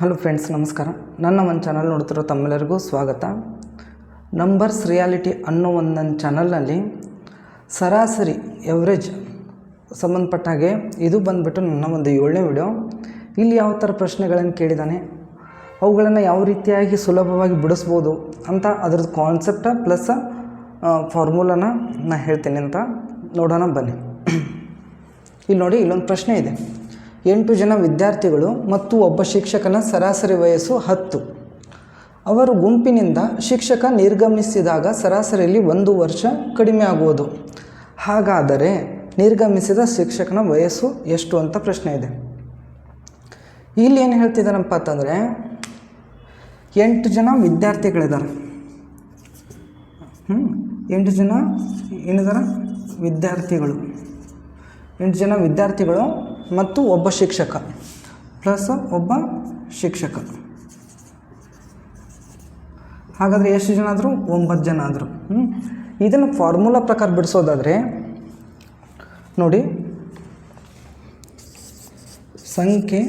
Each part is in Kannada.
ಹಲೋ ಫ್ರೆಂಡ್ಸ್, ನಮಸ್ಕಾರ. ನನ್ನ ಒಂದು ಚಾನಲ್ ನೋಡ್ತಿರೋ ತಮ್ಮೆಲ್ಲರಿಗೂ ಸ್ವಾಗತ. ನಂಬರ್ಸ್ ರಿಯಾಲಿಟಿ ಅನ್ನೋ ಒಂದು ನನ್ನ ಚಾನಲ್ನಲ್ಲಿ ಸರಾಸರಿ ಎವ್ರೇಜ್ ಸಂಬಂಧಪಟ್ಟ ಹಾಗೆ ಇದು ಬಂದುಬಿಟ್ಟು ನನ್ನ ಒಂದು 7ನೇ ವಿಡಿಯೋ. ಇಲ್ಲಿ ಯಾವ ಥರ ಪ್ರಶ್ನೆಗಳನ್ನು ಕೇಳಿದ್ದಾನೆ, ಅವುಗಳನ್ನು ಯಾವ ರೀತಿಯಾಗಿ ಸುಲಭವಾಗಿ ಬಿಡಿಸ್ಬೋದು ಅಂತ ಅದರದ್ದು ಕಾನ್ಸೆಪ್ಟ ಪ್ಲಸ್ ಫಾರ್ಮುಲಾನ ನಾನು ಹೇಳ್ತೀನಿ ಅಂತ ನೋಡೋಣ ಬನ್ನಿ. ಇಲ್ಲಿ ನೋಡಿ, ಇಲ್ಲೊಂದು ಪ್ರಶ್ನೆ ಇದೆ. 8 ಜನ ವಿದ್ಯಾರ್ಥಿಗಳು ಮತ್ತು ಒಬ್ಬ ಶಿಕ್ಷಕನ ಸರಾಸರಿ ವಯಸ್ಸು 10. ಅವರು ಗುಂಪಿನಿಂದ ಶಿಕ್ಷಕ ನಿರ್ಗಮಿಸಿದಾಗ ಸರಾಸರಿಯಲ್ಲಿ 1 ವರ್ಷ ಕಡಿಮೆ ಆಗುವುದು. ಹಾಗಾದರೆ ನಿರ್ಗಮಿಸಿದ ಶಿಕ್ಷಕನ ವಯಸ್ಸು ಎಷ್ಟು ಅಂತ ಪ್ರಶ್ನೆ ಇದೆ. ಇಲ್ಲಿ ಏನು ಹೇಳ್ತಿದ್ದಾನಪ್ಪ ಅಂತಂದರೆ, 8 ಜನ ವಿದ್ಯಾರ್ಥಿಗಳಿದ್ದಾರೆ. 8 ಜನ ಏನಿದ್ದಾರೆ ವಿದ್ಯಾರ್ಥಿಗಳು. 8 ಜನ ವಿದ್ಯಾರ್ಥಿಗಳು ಮತ್ತು ಒಬ್ಬ ಶಿಕ್ಷಕ ಪ್ಲಸ್ ಒಬ್ಬ ಶಿಕ್ಷಕ. ಹಾಗಾದರೆ ಎಷ್ಟು ಜನ ಆದರು? 9 ಜನ ಆದರು. ಇದನ್ನು ಫಾರ್ಮುಲಾ ಪ್ರಕಾರ ಬಿಡಿಸೋದಾದರೆ ನೋಡಿ, ಸಂಖ್ಯೆ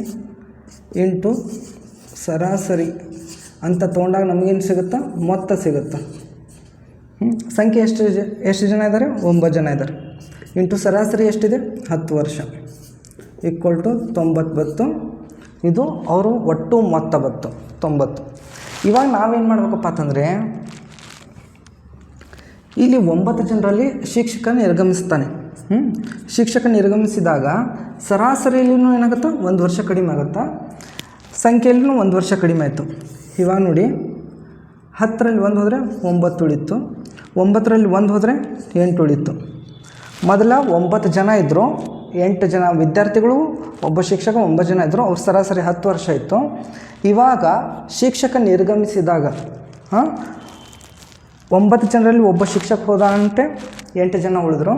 ಇಂಟು ಸರಾಸರಿ ಅಂತ ತೊಗೊಂಡಾಗ ನಮಗೇನು ಸಿಗುತ್ತಾ? ಮೊತ್ತ ಸಿಗುತ್ತೆ. ಸಂಖ್ಯೆ ಎಷ್ಟು ಜನ ಇದ್ದಾರೆ? 9 ಜನ ಇದ್ದಾರೆ. ಇಂಟು ಸರಾಸರಿ ಎಷ್ಟಿದೆ? 10 ವರ್ಷ ಈಕ್ವಲ್ ಟು 90 ಬತ್ತು. ಇದು ಅವರು ಒಟ್ಟು ಮೊತ್ತ ಬತ್ತು 90. ಇವಾಗ ನಾವೇನು ಮಾಡಬೇಕಪ್ಪ ಅಂತಂದರೆ, ಇಲ್ಲಿ 9 ಜನರಲ್ಲಿ ಶಿಕ್ಷಕ ನಿರ್ಗಮಿಸ್ತಾನೆ. ಶಿಕ್ಷಕ ನಿರ್ಗಮಿಸಿದಾಗ ಸರಾಸರಿಯಲ್ಲಿನೂ ಏನಾಗುತ್ತಾ? 1 ವರ್ಷ ಕಡಿಮೆ ಆಗುತ್ತಾ, ಸಂಖ್ಯೆಯಲ್ಲಿನೂ 1 ವರ್ಷ ಕಡಿಮೆ ಆಯಿತು. ಇವಾಗ ನೋಡಿ, 10ರಲ್ಲಿ 1 ಹೋದರೆ 9 ಉಳಿತು, 9ರಲ್ಲಿ 1 ಹೋದರೆ 8 ಉಳಿತು. ಮೊದಲ 9 ಜನ ಇದ್ದರು, 8 ಜನ ವಿದ್ಯಾರ್ಥಿಗಳು, ಒಬ್ಬ ಶಿಕ್ಷಕ 9 ಜನ ಇದ್ದರು. ಅವ್ರ ಸರಾಸರಿ 10 ವರ್ಷ ಇತ್ತು. ಇವಾಗ ಶಿಕ್ಷಕ ನಿರ್ಗಮಿಸಿದಾಗ 9 ಜನರಲ್ಲಿ ಒಬ್ಬ ಶಿಕ್ಷಕ ಹೋದಂತೆ 8 ಜನ ಉಳಿದ್ರು.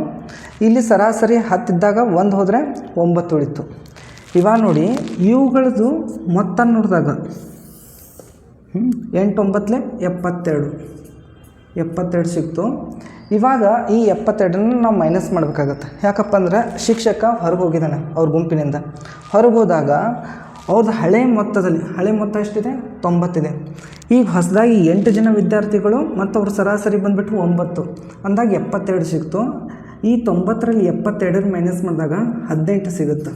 ಇಲ್ಲಿ ಸರಾಸರಿ 10 ಇದ್ದಾಗ 1 ಹೋದರೆ 9 ಉಳಿತು. ಇವಾಗ ನೋಡಿ, ಇವುಗಳದ್ದು ಮೊತ್ತ ನೋಡಿದಾಗ 8 9 72 ಸಿಕ್ತು. ಇವಾಗ ಈ 72ನ್ನು ನಾವು ಮೈನಸ್ ಮಾಡಬೇಕಾಗತ್ತೆ. ಯಾಕಪ್ಪ ಅಂದರೆ ಶಿಕ್ಷಕ ಹೊರಗೆ ಹೋಗಿದ್ದಾನೆ ಅವ್ರ ಗುಂಪಿನಿಂದ. ಹೊರಗೆ ಹೋದಾಗ ಅವ್ರದ್ದು ಹಳೆ ಮೊತ್ತ ಎಷ್ಟಿದೆ? 90 ಇದೆ. ಈಗ ಹೊಸದಾಗಿ 8 ಜನ ವಿದ್ಯಾರ್ಥಿಗಳು ಮತ್ತು ಅವ್ರ ಸರಾಸರಿ ಬಂದುಬಿಟ್ಟು 9 ಅಂದಾಗ 72 ಸಿಕ್ತು. ಈ 90ರಲ್ಲಿ 72 ಮೈನಸ್ ಮಾಡಿದಾಗ 18 ಸಿಗುತ್ತೆ.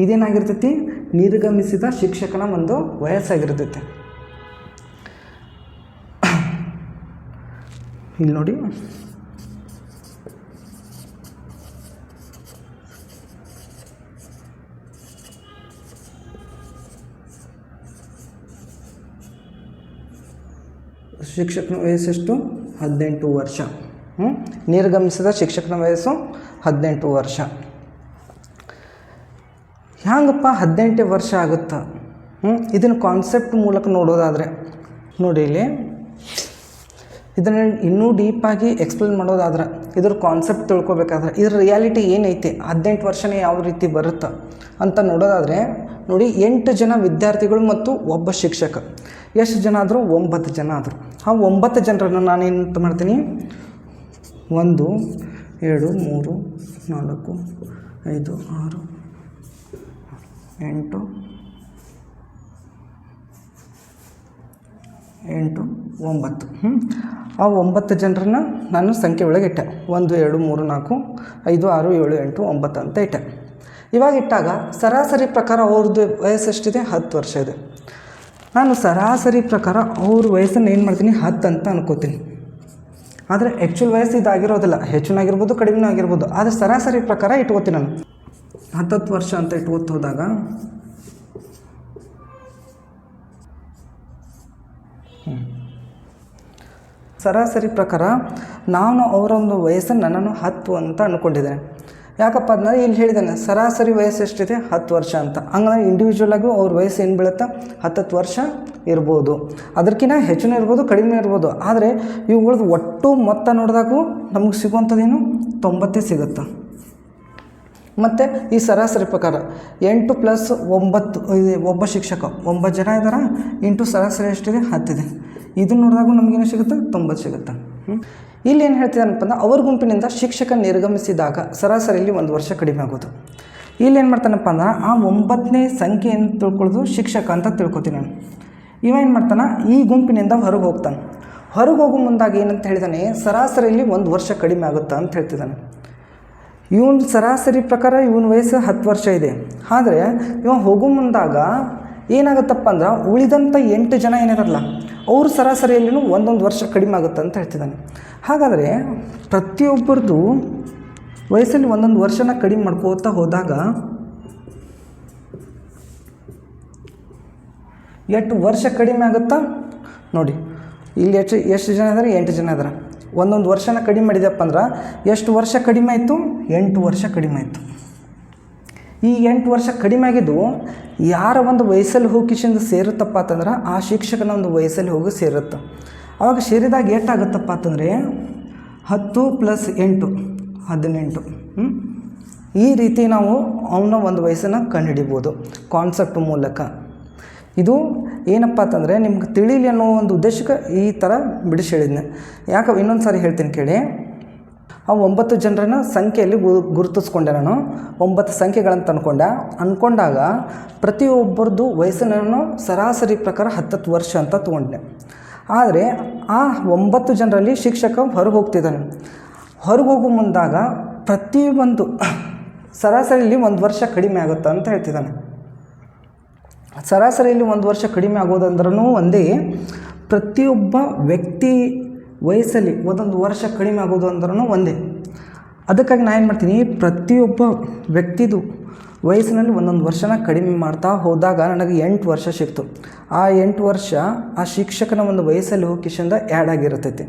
ಇದೇನಾಗಿರ್ತೈತಿ? ನಿರ್ಗಮಿಸಿದ ಶಿಕ್ಷಕನ ಒಂದು ವಯಸ್ಸಾಗಿರ್ತೈತಿ. ಇಲ್ಲಿ ನೋಡಿ, ಶಿಕ್ಷಕನ ವಯಸ್ಸೆಷ್ಟು? 18 ವರ್ಷ. ನಿರ್ಗಮಿಸಿದ ಶಿಕ್ಷಕನ ವಯಸ್ಸು 18 ವರ್ಷ. ಹ್ಯಾಂಗಪ್ಪ 18 ವರ್ಷ ಆಗುತ್ತಾ? ಇದನ್ನು ಕಾನ್ಸೆಪ್ಟ್ ಮೂಲಕ ನೋಡೋದಾದರೆ ನೋಡಿ, ಇಲ್ಲಿ ಇದನ್ನು ಇನ್ನೂ ಡೀಪಾಗಿ ಎಕ್ಸ್ಪ್ಲೇನ್ ಮಾಡೋದಾದ್ರೆ, ಇದ್ರ ಕಾನ್ಸೆಪ್ಟ್ ತಿಳ್ಕೊಬೇಕಾದ್ರೆ ಇದ್ರ ರಿಯಾಲಿಟಿ ಏನೈತೆ, 18 ವರ್ಷನೇ ಯಾವ ರೀತಿ ಬರುತ್ತೆ ಅಂತ ನೋಡೋದಾದರೆ ನೋಡಿ, 8 ಜನ ವಿದ್ಯಾರ್ಥಿಗಳು ಮತ್ತು ಒಬ್ಬ ಶಿಕ್ಷಕ. ಎಷ್ಟು ಜನ ಆದರು? 9 ಜನ ಆದರು. ಆ 9 ಜನರನ್ನು ನಾನೇನು ಮಾಡ್ತೀನಿ? 1 2 3 4 5 6 8 9 ಆ 9 ಜನರನ್ನು ನಾನು ಸಂಖ್ಯೆ ಒಳಗೆ ಇಟ್ಟೆ. 1 2 3 4 5 6 7 8 9 ಅಂತ ಇಟ್ಟೆ. ಇವಾಗ ಇಟ್ಟಾಗ ಸರಾಸರಿ ಪ್ರಕಾರ ಅವ್ರದ್ದು ವಯಸ್ಸು ಎಷ್ಟಿದೆ? 10 ವರ್ಷ ಇದೆ. ನಾನು ಸರಾಸರಿ ಪ್ರಕಾರ ಅವ್ರ ವಯಸ್ಸನ್ನು ಏನು ಮಾಡ್ತೀನಿ? 10 ಅಂತ ಅನ್ಕೋತೀನಿ. ಆದರೆ ಆ್ಯಕ್ಚುಲ್ ವಯಸ್ಸು ಇದಾಗಿರೋದಿಲ್ಲ, ಹೆಚ್ಚಿನಾಗಿರ್ಬೋದು ಕಡಿಮೆನೂ ಆಗಿರ್ಬೋದು. ಆದರೆ ಸರಾಸರಿ ಪ್ರಕಾರ ಇಟ್ಕೋತೀನಿ ನಾನು 10 ವರ್ಷ ಅಂತ ಇಟ್ಕೋತ ಹೋದಾಗ ಸರಾಸರಿ ಪ್ರಕಾರ ನಾನು ಅವರ ಒಂದು ವಯಸ್ಸನ್ನು ನಾನು 10 ಅಂತ ಅಂದ್ಕೊಂಡಿದ್ದೇನೆ. ಯಾಕಪ್ಪ ಅದನ್ನ ಇಲ್ಲಿ ಹೇಳಿದ್ದಾನೆ, ಸರಾಸರಿ ವಯಸ್ಸು ಎಷ್ಟಿದೆ? 10 ವರ್ಷ ಅಂತ. ಹಂಗಂದ್ರೆ ಇಂಡಿವಿಜುವಲ್ ಆಗಿ ಅವ್ರ ವಯಸ್ಸು ಏನು ಬೀಳುತ್ತಾ? 10 ವರ್ಷ ಇರ್ಬೋದು, ಅದಕ್ಕಿಂತ ಹೆಚ್ಚಿನ ಇರ್ಬೋದು, ಕಡಿಮೆ ಇರ್ಬೋದು. ಆದರೆ ಇವುಗಳದ್ದು ಒಟ್ಟು ಮೊತ್ತ ನೋಡಿದಾಗೂ ನಮಗೆ ಸಿಗುವಂಥದ್ದೇನು? 90 ಸಿಗುತ್ತೆ. ಮತ್ತು ಈ ಸರಾಸರಿ ಪ್ರಕಾರ 8 + 9 ಒಬ್ಬ ಶಿಕ್ಷಕ 9 ಜನ ಇದ್ದಾರೆ. ಇಂಟು ಸರಾಸರಿ ಎಷ್ಟಿದೆ? 10 ಇದೆ. ಇದನ್ನು ನೋಡಿದಾಗೂ ನಮಗೇನು ಸಿಗುತ್ತೆ? 90 ಸಿಗುತ್ತೆ. ಇಲ್ಲಿ ಏನು ಹೇಳ್ತಿದ್ದಾನಪ್ಪ ಅಂದ್ರೆ, ಅವ್ರ ಗುಂಪಿನಿಂದ ಶಿಕ್ಷಕ ನಿರ್ಗಮಿಸಿದಾಗ ಸರಾಸರಿಯಲ್ಲಿ 1 ವರ್ಷ ಕಡಿಮೆ ಆಗೋದು. ಇಲ್ಲಿ ಏನು ಮಾಡ್ತಾನಪ್ಪ ಅಂದ್ರೆ ಆ 9ನೇ ಸಂಖ್ಯೆ ಏನು ತಿಳ್ಕೊಳ್ಳೋದು ಶಿಕ್ಷಕ ಅಂತ ತಿಳ್ಕೊತೀನಿ ನಾನು. ಇವ ಏನು ಮಾಡ್ತಾನೆ, ಈ ಗುಂಪಿನಿಂದ ಹೊರಗೆ ಹೋಗ್ತಾನೆ. ಹೊರಗೆ ಹೋಗೋ ಮುಂದಾಗ ಏನಂತ ಹೇಳಿದಾನೆ, ಸರಾಸರಿಯಲ್ಲಿ 1 ವರ್ಷ ಕಡಿಮೆ ಆಗುತ್ತಾ ಅಂತ ಹೇಳ್ತಿದ್ದಾನೆ. ಇವನ ಸರಾಸರಿ ಪ್ರಕಾರ ಇವನ ವಯಸ್ಸು 10 ವರ್ಷ ಇದೆ. ಆದರೆ ಇವ ಹೋಗೋ ಮುಂದಾಗ ಏನಾಗುತ್ತಪ್ಪ ಅಂದ್ರೆ ಉಳಿದಂಥ 8 ಜನ ಏನಿರಲ್ಲ ಅವ್ರ ಸರಾಸರಿಯಲ್ಲಿನೂ 1 ವರ್ಷ ಕಡಿಮೆ ಆಗುತ್ತೆ ಅಂತ ಹೇಳ್ತಿದ್ದಾನೆ. ಹಾಗಾದರೆ ಪ್ರತಿಯೊಬ್ಬರದ್ದು ವಯಸ್ಸಲ್ಲಿ 1 ವರ್ಷನ ಕಡಿಮೆ ಮಾಡ್ಕೋತಾ ಹೋದಾಗ ಎಷ್ಟು ವರ್ಷ ಕಡಿಮೆ ಆಗುತ್ತಾ ನೋಡಿ. ಇಲ್ಲಿ ಎಷ್ಟು ಜನ ಇದ್ದಾರೆ, 8 ಜನ ಇದ್ದಾರೆ. 1 ವರ್ಷನ ಕಡಿಮೆ ಮಾಡಿದಪ್ಪ ಅಂದ್ರೆ ಎಷ್ಟು ವರ್ಷ ಕಡಿಮೆ ಆಯಿತು, 8 ವರ್ಷ ಕಡಿಮೆ ಆಯಿತು. ಈ 8 ವರ್ಷ ಕಡಿಮೆ ಆಗಿದ್ದು ಯಾರ ಒಂದು ವಯಸ್ಸಲ್ಲಿ ಹೋಗಿಸಿಂದ ಸೇರುತ್ತಪ್ಪ ಅಂತಂದ್ರೆ ಆ ಶಿಕ್ಷಕನ ಒಂದು ವಯಸ್ಸಲ್ಲಿ ಹೋಗಿ ಸೇರುತ್ತೆ. ಆವಾಗ ಸೇರಿದಾಗ ಏಟಾಗುತ್ತಪ್ಪ ಅಂತಂದರೆ 10 + 8 18. ಈ ರೀತಿ ನಾವು ಅವನ ಒಂದು ವಯಸ್ಸನ್ನು ಕಂಡುಹಿಡಿಬೋದು ಕಾನ್ಸೆಪ್ಟ್ ಮೂಲಕ. ಇದು ಏನಪ್ಪ ಅಂತಂದರೆ ನಿಮ್ಗೆ ತಿಳಿಲಿ ಅನ್ನೋ ಒಂದು ಉದ್ದೇಶಕ್ಕೆ ಈ ಥರ ಬಿಡಿಸಿ ಹೇಳಿದ್ನೆ. ಯಾಕೆ ಇನ್ನೊಂದು ಸಾರಿ ಹೇಳ್ತೀನಿ ಕೇಳಿ. ಆ 9 ಜನರನ್ನ ಸಂಖ್ಯೆಯಲ್ಲಿ ಗುರುತಿಸ್ಕೊಂಡೆ ನಾನು. 9 ಸಂಖ್ಯೆಗಳನ್ನು ಅಂದ್ಕೊಂಡಾಗ ಪ್ರತಿಯೊಬ್ಬರದ್ದು ವಯಸ್ಸನ್ನು ಸರಾಸರಿ ಪ್ರಕಾರ 10 ವರ್ಷ ಅಂತ ತೊಗೊಂಡೆ. ಆದರೆ ಆ 9 ಜನರಲ್ಲಿ ಶಿಕ್ಷಕ ಹೊರಗೆ ಹೋಗ್ತಿದ್ದಾನೆ. ಹೊರಗೆ ಹೋಗೋ ಮುಂದಾಗ ಪ್ರತಿಯೊಂದು ಸರಾಸರಿಯಲ್ಲಿ 1 ವರ್ಷ ಕಡಿಮೆ ಆಗುತ್ತೆ ಅಂತ ಹೇಳ್ತಿದ್ದಾನೆ. ಸರಾಸರಿಯಲ್ಲಿ 1 ವರ್ಷ ಕಡಿಮೆ ಆಗೋದಂದ್ರೂ ಒಂದೇ, ಪ್ರತಿಯೊಬ್ಬ ವ್ಯಕ್ತಿ ವಯಸ್ಸಲ್ಲಿ 1 ವರ್ಷ ಕಡಿಮೆ ಆಗೋದು ಅಂದ್ರೂ ಒಂದೇ. ಅದಕ್ಕಾಗಿ ನಾನು ಏನು ಮಾಡ್ತೀನಿ, ಪ್ರತಿಯೊಬ್ಬ ವ್ಯಕ್ತಿದು ವಯಸ್ಸಿನಲ್ಲಿ 1 ವರ್ಷನ ಕಡಿಮೆ ಮಾಡ್ತಾ ಹೋದಾಗ ನನಗೆ 8 ವರ್ಷ ಸಿಕ್ತು. ಆ 8 ವರ್ಷ ಆ ಶಿಕ್ಷಕನ ಒಂದು ವಯಸ್ಸಲ್ಲಿ ಹೋಗಿಸಿಂದ ಆ್ಯಡ್ ಆಗಿರ್ತೈತಿ.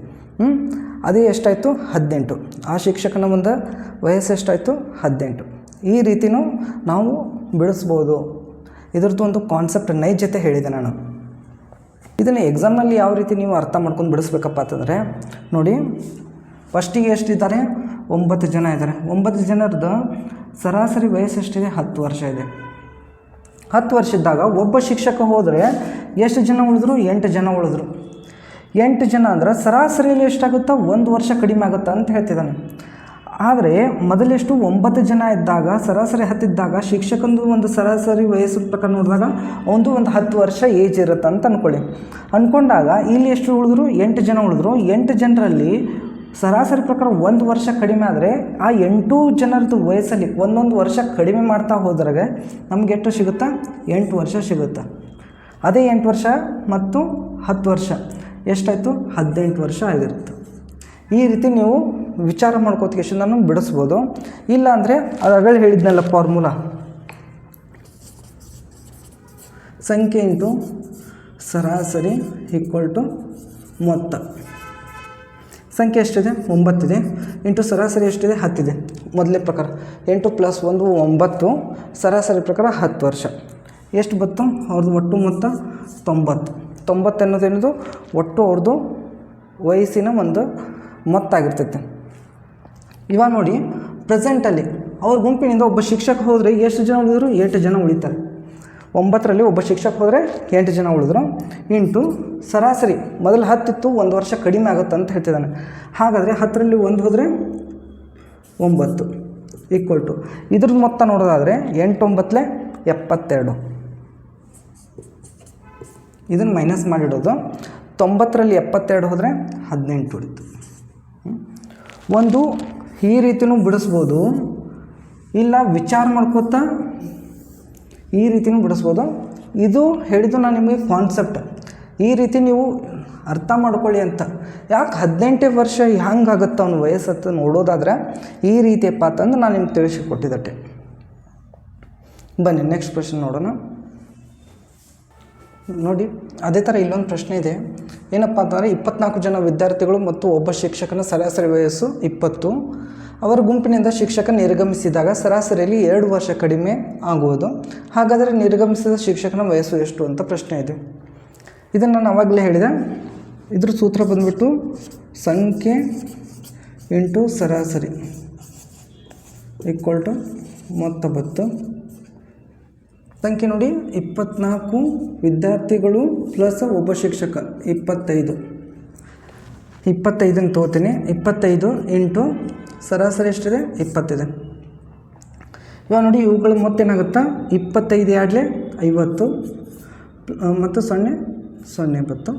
ಅದೇ ಎಷ್ಟಾಯಿತು, 18. ಆ ಶಿಕ್ಷಕನ ಒಂದು ವಯಸ್ಸು ಎಷ್ಟಾಯಿತು, 18. ಈ ರೀತಿಯೂ ನಾವು ಬಿಡಿಸ್ಬೋದು. ಇದ್ರದ್ದು ಒಂದು ಕಾನ್ಸೆಪ್ಟ್ ನೈಜತೆ ಹೇಳಿದೆ ನಾನು. ಇದನ್ನು ಎಕ್ಸಾಮ್ನಲ್ಲಿ ಯಾವ ರೀತಿ ನೀವು ಅರ್ಥ ಮಾಡ್ಕೊಂಡು ಬಿಡಿಸ್ಬೇಕಪ್ಪ ಅಂತಂದರೆ ನೋಡಿ, ಫಸ್ಟಿಗೆ ಎಷ್ಟಿದ್ದಾರೆ, 9 ಜನ ಇದ್ದಾರೆ. 9 ಜನರದ್ದು ಸರಾಸರಿ ವಯಸ್ಸು ಎಷ್ಟಿದೆ, 10 ವರ್ಷ ಇದೆ. 10 ವರ್ಷ ಇದ್ದಾಗ ಒಬ್ಬ ಶಿಕ್ಷಕ ಹೋದರೆ ಎಷ್ಟು ಜನ ಉಳಿದ್ರು, 8 ಜನ ಉಳಿದ್ರು. 8 ಜನ ಅಂದ್ರೆ ಸರಾಸರಿಯಲ್ಲಿ ಎಷ್ಟಾಗುತ್ತಾ, 1 ವರ್ಷ ಕಡಿಮೆ ಆಗುತ್ತಾ ಅಂತ ಹೇಳ್ತಿದ್ದಾನೆ. ಆದರೆ ಮೊದಲೆಷ್ಟು 9 ಜನ ಇದ್ದಾಗ ಸರಾಸರಿ 10 ಇದ್ದಾಗ ಶಿಕ್ಷಕಂದು ಒಂದು ಸರಾಸರಿ ವಯಸ್ಸು ಪ್ರಕಾರ ನೋಡಿದಾಗ ಒಂದು 10 ವರ್ಷ ಏಜ್ ಇರುತ್ತೆ ಅಂತ ಅಂದ್ಕೊಂಡಾಗ ಇಲ್ಲಿ ಎಷ್ಟು ಉಳಿದ್ರು, 8 ಜನ ಉಳಿದ್ರು. 8 ಜನರಲ್ಲಿ ಸರಾಸರಿ ಪ್ರಕಾರ 1 ವರ್ಷ ಕಡಿಮೆ ಆದರೆ ಆ 8 ಜನರದ್ದು ವಯಸ್ಸಲ್ಲಿ 1 ವರ್ಷ ಕಡಿಮೆ ಮಾಡ್ತಾ ಹೋದ್ರಾಗೆ ನಮ್ಗೆ ಎಷ್ಟು ಸಿಗುತ್ತಾ, 8 ವರ್ಷ ಸಿಗುತ್ತೆ. ಅದೇ 8 ವರ್ಷ ಮತ್ತು 10 ವರ್ಷ ಎಷ್ಟಾಯಿತು, 18 ವರ್ಷ ಆಗಿರುತ್ತೆ. ಈ ರೀತಿ ನೀವು ವಿಚಾರ ಮಾಡ್ಕೋತೇಶನ್ನು ಬಿಡಿಸ್ಬೋದು. ಇಲ್ಲ ಅಂದರೆ ಅದಾಗಲೇ ಹೇಳಿದ್ನಲ್ಲ ಫಾರ್ಮುಲಾ, ಸಂಖ್ಯೆ ಇಂಟು ಸರಾಸರಿ = ಮೊತ್ತ. ಸಂಖ್ಯೆ ಎಷ್ಟಿದೆ, 9 ಇದೆ, ಇಂಟು ಸರಾಸರಿ ಎಷ್ಟಿದೆ, 10 ಇದೆ. ಮೊದಲೇ ಪ್ರಕಾರ 8 + 1 9, ಸರಾಸರಿ ಪ್ರಕಾರ 10 ವರ್ಷ. ಎಷ್ಟು ಬಂತು ಅವ್ರದ್ದು ಒಟ್ಟು ಮೊತ್ತ, 90 ಅನ್ನೋದೇನದು ಒಟ್ಟು ಅವ್ರದ್ದು ವಯಸ್ಸಿನ ಒಂದು ಮೊತ್ತ ಆಗಿರ್ತೈತೆ. ಇವಾಗ ನೋಡಿ, ಪ್ರೆಸೆಂಟಲ್ಲಿ ಅವ್ರ ಗುಂಪಿನಿಂದ ಒಬ್ಬ ಶಿಕ್ಷಕ ಹೋದರೆ ಎಷ್ಟು ಜನ ಉಳಿದ್ರು, 8 ಜನ ಉಳಿತಾರೆ. 9ರಲ್ಲಿ ಒಬ್ಬ ಶಿಕ್ಷಕ ಹೋದರೆ 8 ಜನ ಉಳಿದ್ರು, ಇಂಟು ಸರಾಸರಿ ಮೊದಲು 10 ಇತ್ತು, 1 ವರ್ಷ ಕಡಿಮೆ ಆಗುತ್ತೆ ಅಂತ ಹೇಳ್ತಿದ್ದಾನೆ. ಹಾಗಾದರೆ 10ರಲ್ಲಿ 1 ಹೋದರೆ 9 = ಇದ್ರದ್ದು ಮೊತ್ತ ನೋಡೋದಾದರೆ 8 9 72. ಇದನ್ನು ಮೈನಸ್ ಮಾಡಿಡೋದು. 90ರಲ್ಲಿ 72 ಹೋದರೆ 18 ಉಳಿತು. ಒಂದು ಈ ರೀತಿಯೂ ಬಿಡಿಸ್ಬೋದು, ಇಲ್ಲ ವಿಚಾರ ಮಾಡ್ಕೋತಾ ಈ ರೀತಿಯೂ ಬಿಡಿಸ್ಬೋದು. ಇದು ಹೇಳಿದ್ದು ನಾನು ನಿಮಗೆ ಕಾನ್ಸೆಪ್ಟ್, ಈ ರೀತಿ ನೀವು ಅರ್ಥ ಮಾಡ್ಕೊಳ್ಳಿ ಅಂತ. ಯಾಕೆ 18 ವರ್ಷ ಹೆಂಗಾಗುತ್ತೆ ಅವನ ವಯಸ್ಸತ್ತು ನೋಡೋದಾದ್ರೆ ಈ ರೀತಿಯಪ್ಪ ಅಂತಂದು ನಾನು ನಿಮ್ಗೆ ತಿಳಿಸಿಕೊಟ್ಟಿದ್ದಟ್ಟೆ. ಬನ್ನಿ ನೆಕ್ಸ್ಟ್ ಪ್ರಶ್ನೆ ನೋಡೋಣ. ನೋಡಿ, ಅದೇ ಥರ ಇಲ್ಲೊಂದು ಪ್ರಶ್ನೆ ಇದೆ. ಏನಪ್ಪ ಅಂತಂದರೆ 24 ಜನ ವಿದ್ಯಾರ್ಥಿಗಳು ಮತ್ತು ಒಬ್ಬ ಶಿಕ್ಷಕನ ಸರಾಸರಿ ವಯಸ್ಸು 20. ಅವರ ಗುಂಪಿನಿಂದ ಶಿಕ್ಷಕ ನಿರ್ಗಮಿಸಿದಾಗ ಸರಾಸರಿಯಲ್ಲಿ 2 ವರ್ಷ ಕಡಿಮೆ ಆಗುವುದು. ಹಾಗಾದರೆ ನಿರ್ಗಮಿಸಿದ ಶಿಕ್ಷಕನ ವಯಸ್ಸು ಎಷ್ಟು ಅಂತ ಪ್ರಶ್ನೆ ಇದೆ. ಇದನ್ನು ನಾನು ಆವಾಗಲೇ ಹೇಳಿದೆ. ಇದ್ರ ಸೂತ್ರ ಬಂದುಬಿಟ್ಟು ಸಂಖ್ಯೆ ಇಂಟು ಸರಾಸರಿ = ಮೊತ್ತ ಬತ್ತು. ಸಂಖ್ಯೆ ನೋಡಿ, 24 ವಿದ್ಯಾರ್ಥಿಗಳು ಪ್ಲಸ್ ಒಬ್ಬ ಶಿಕ್ಷಕ 25. 25 ತೊಗೋತೀನಿ. 25 ಇಂಟು ಸರಾಸರಿ ಎಷ್ಟಿದೆ, 20 ಇದೆ. ಇವಾಗ ನೋಡಿ ಇವುಗಳ ಮೊತ್ತೇನಾಗುತ್ತಾ 25 ಆಡಲೇ 50 ಮತ್ತು 0 0 ಬತ್ತು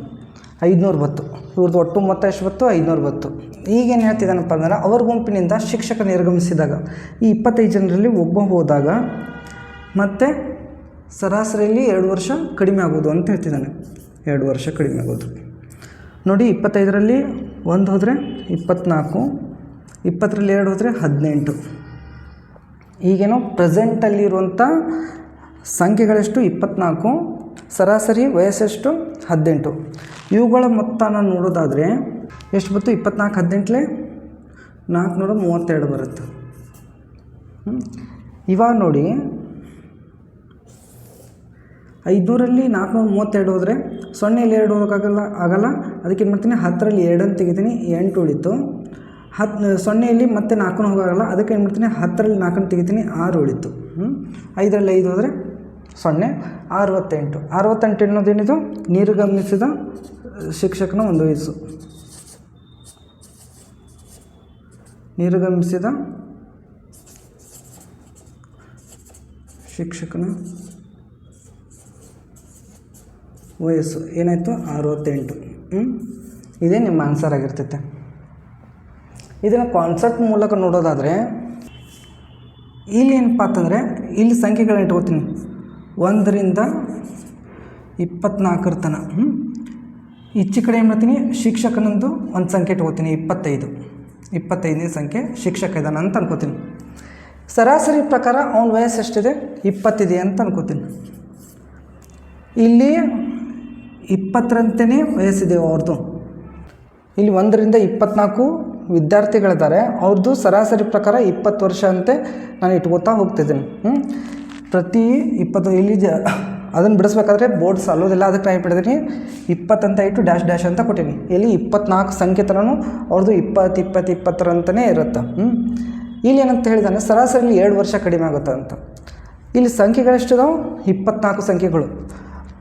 500 ಬತ್ತು. ಇವ್ರದ್ದು ಒಟ್ಟು ಮೊತ್ತ ಎಷ್ಟು ಬತ್ತು? 500 ಬತ್ತು. ಈಗೇನು ಹೇಳ್ತಿದ್ದಾನಪ್ಪ ಅಂದ್ರೆ ಅವ್ರ ಗುಂಪಿನಿಂದ ಶಿಕ್ಷಕ ನಿರ್ಗಮಿಸಿದಾಗ ಈ 25 ಜನರಲ್ಲಿ ಒಬ್ಬ ಹೋದಾಗ ಮತ್ತು ಸರಾಸರಿಯಲ್ಲಿ 2 ವರ್ಷ ಕಡಿಮೆ ಆಗೋದು ಅಂತ ಹೇಳ್ತಿದ್ದಾನೆ. 2 ವರ್ಷ ಕಡಿಮೆ ಆಗೋದು ನೋಡಿ. 25ರಲ್ಲಿ 1 ಹೋದರೆ 24, 20ರಲ್ಲಿ 2 ಹೋದರೆ 18. ಈಗೇನೋ ಪ್ರೆಸೆಂಟಲ್ಲಿರುವಂಥ ಸಂಖ್ಯೆಗಳೆಷ್ಟು? 24, ಸರಾಸರಿ ವಯಸ್ಸೆಷ್ಟು? 18. ಇವುಗಳ ಮೊತ್ತನ ನೋಡೋದಾದರೆ ಎಷ್ಟು ಬತ್ತು? 24 18ಲೆ 432 ಬರುತ್ತೆ. ಇವಾಗ ನೋಡಿ 500ರಲ್ಲಿ 432 ಹೋದರೆ 0ಯಲ್ಲಿ 2 ಹೋಗೋಕ್ಕಾಗಲ್ಲ. ಅದಕ್ಕೇನು ಮಾಡ್ತೀನಿ? 10ರಲ್ಲಿ 2 ಅಂತ ತೆಗಿತೀನಿ, 8 ಉಳಿತು. 0ಯಲ್ಲಿ ಮತ್ತೆ 4 ಹೋಗೋಲ್ಲ. ಅದಕ್ಕೆ ಏನು ಮಾಡ್ತೀನಿ? 10ರಲ್ಲಿ 4 ತೆಗಿತೀನಿ, 6 ಉಳಿತು. 5ರಲ್ಲಿ 5 ಹೋದರೆ 0, 68. 68 ಅನ್ನೋದೇನಿದು? ನಿರ್ಗಮಿಸಿದ ಶಿಕ್ಷಕನ ಒಂದು ವಯಸ್ಸು. ನಿರ್ಗಮಿಸಿದ ಶಿಕ್ಷಕನ ವಯಸ್ಸು ಏನಾಯಿತು? 68. ಇದೇ ನಿಮ್ಮ ಆನ್ಸರ್ ಆಗಿರ್ತೈತೆ. ಇದನ್ನು ಕಾನ್ಸೆಪ್ಟ್ ಮೂಲಕ ನೋಡೋದಾದರೆ ಇಲ್ಲಿ ಏನಪ್ಪ ಅಂತಂದರೆ ಇಲ್ಲಿ ಸಂಖ್ಯೆಗಳನ್ನ ಇಟ್ಕೋತೀನಿ 1ರಿಂದ 24 ತನಕ. ಈಚೆ ಕಡೆ ಏನು ಮಾಡ್ತೀನಿ? ಶಿಕ್ಷಕನಂದು ಒಂದು ಸಂಖ್ಯೆ ಇಟ್ಕೋತೀನಿ 25. 25ನೇ ಸಂಖ್ಯೆ ಶಿಕ್ಷಕ ಇದ್ದಾನೆ ಅಂತ ಅನ್ಕೋತೀನಿ. ಸರಾಸರಿ ಪ್ರಕಾರ ಅವನ ವಯಸ್ಸು ಎಷ್ಟಿದೆ? 20 ಅಂತ ಅನ್ಕೋತೀನಿ. ಇಲ್ಲಿ 20ರಂತೆಯೇ ವಯಸ್ಸಿದೆ ಅವ್ರದ್ದು. ಇಲ್ಲಿ 1ರಿಂದ 24 ವಿದ್ಯಾರ್ಥಿಗಳಿದ್ದಾರೆ. ಅವ್ರದ್ದು ಸರಾಸರಿ ಪ್ರಕಾರ 20 ವರ್ಷ ಅಂತೆ ನಾನು ಇಟ್ಕೋತಾ ಹೋಗ್ತಿದ್ದೀನಿ. ಪ್ರತಿ 20 ಇಲ್ಲಿ ಅದನ್ನು ಬಿಡಿಸ್ಬೇಕಾದ್ರೆ ಬೋರ್ಡ್ ಸಾಲೋದಿಲ್ಲ. ಅದಕ್ಕೆ ನಾನು ಬಿಟ್ಟಿದ್ದೀನಿ 20 ಅಂತ ಇಟ್ಟು ಡ್ಯಾಶ್ ಡ್ಯಾಶ್ ಅಂತ ಕೊಟ್ಟೀನಿ. ಇಲ್ಲಿ 24 ಸಂಖ್ಯೆ ತನೂ ಅವ್ರದ್ದು 20 20 20ರಂತನೇ ಇರುತ್ತೆ. ಇಲ್ಲಿ ಏನಂತ ಹೇಳಿದಾನೆ? ಸರಾಸರಿಲಿ 2 ವರ್ಷ ಕಡಿಮೆ ಆಗುತ್ತೆ ಅಂತ. ಇಲ್ಲಿ ಸಂಖ್ಯೆಗಳೆಷ್ಟಿದಾವೆ? 24 ಸಂಖ್ಯೆಗಳು.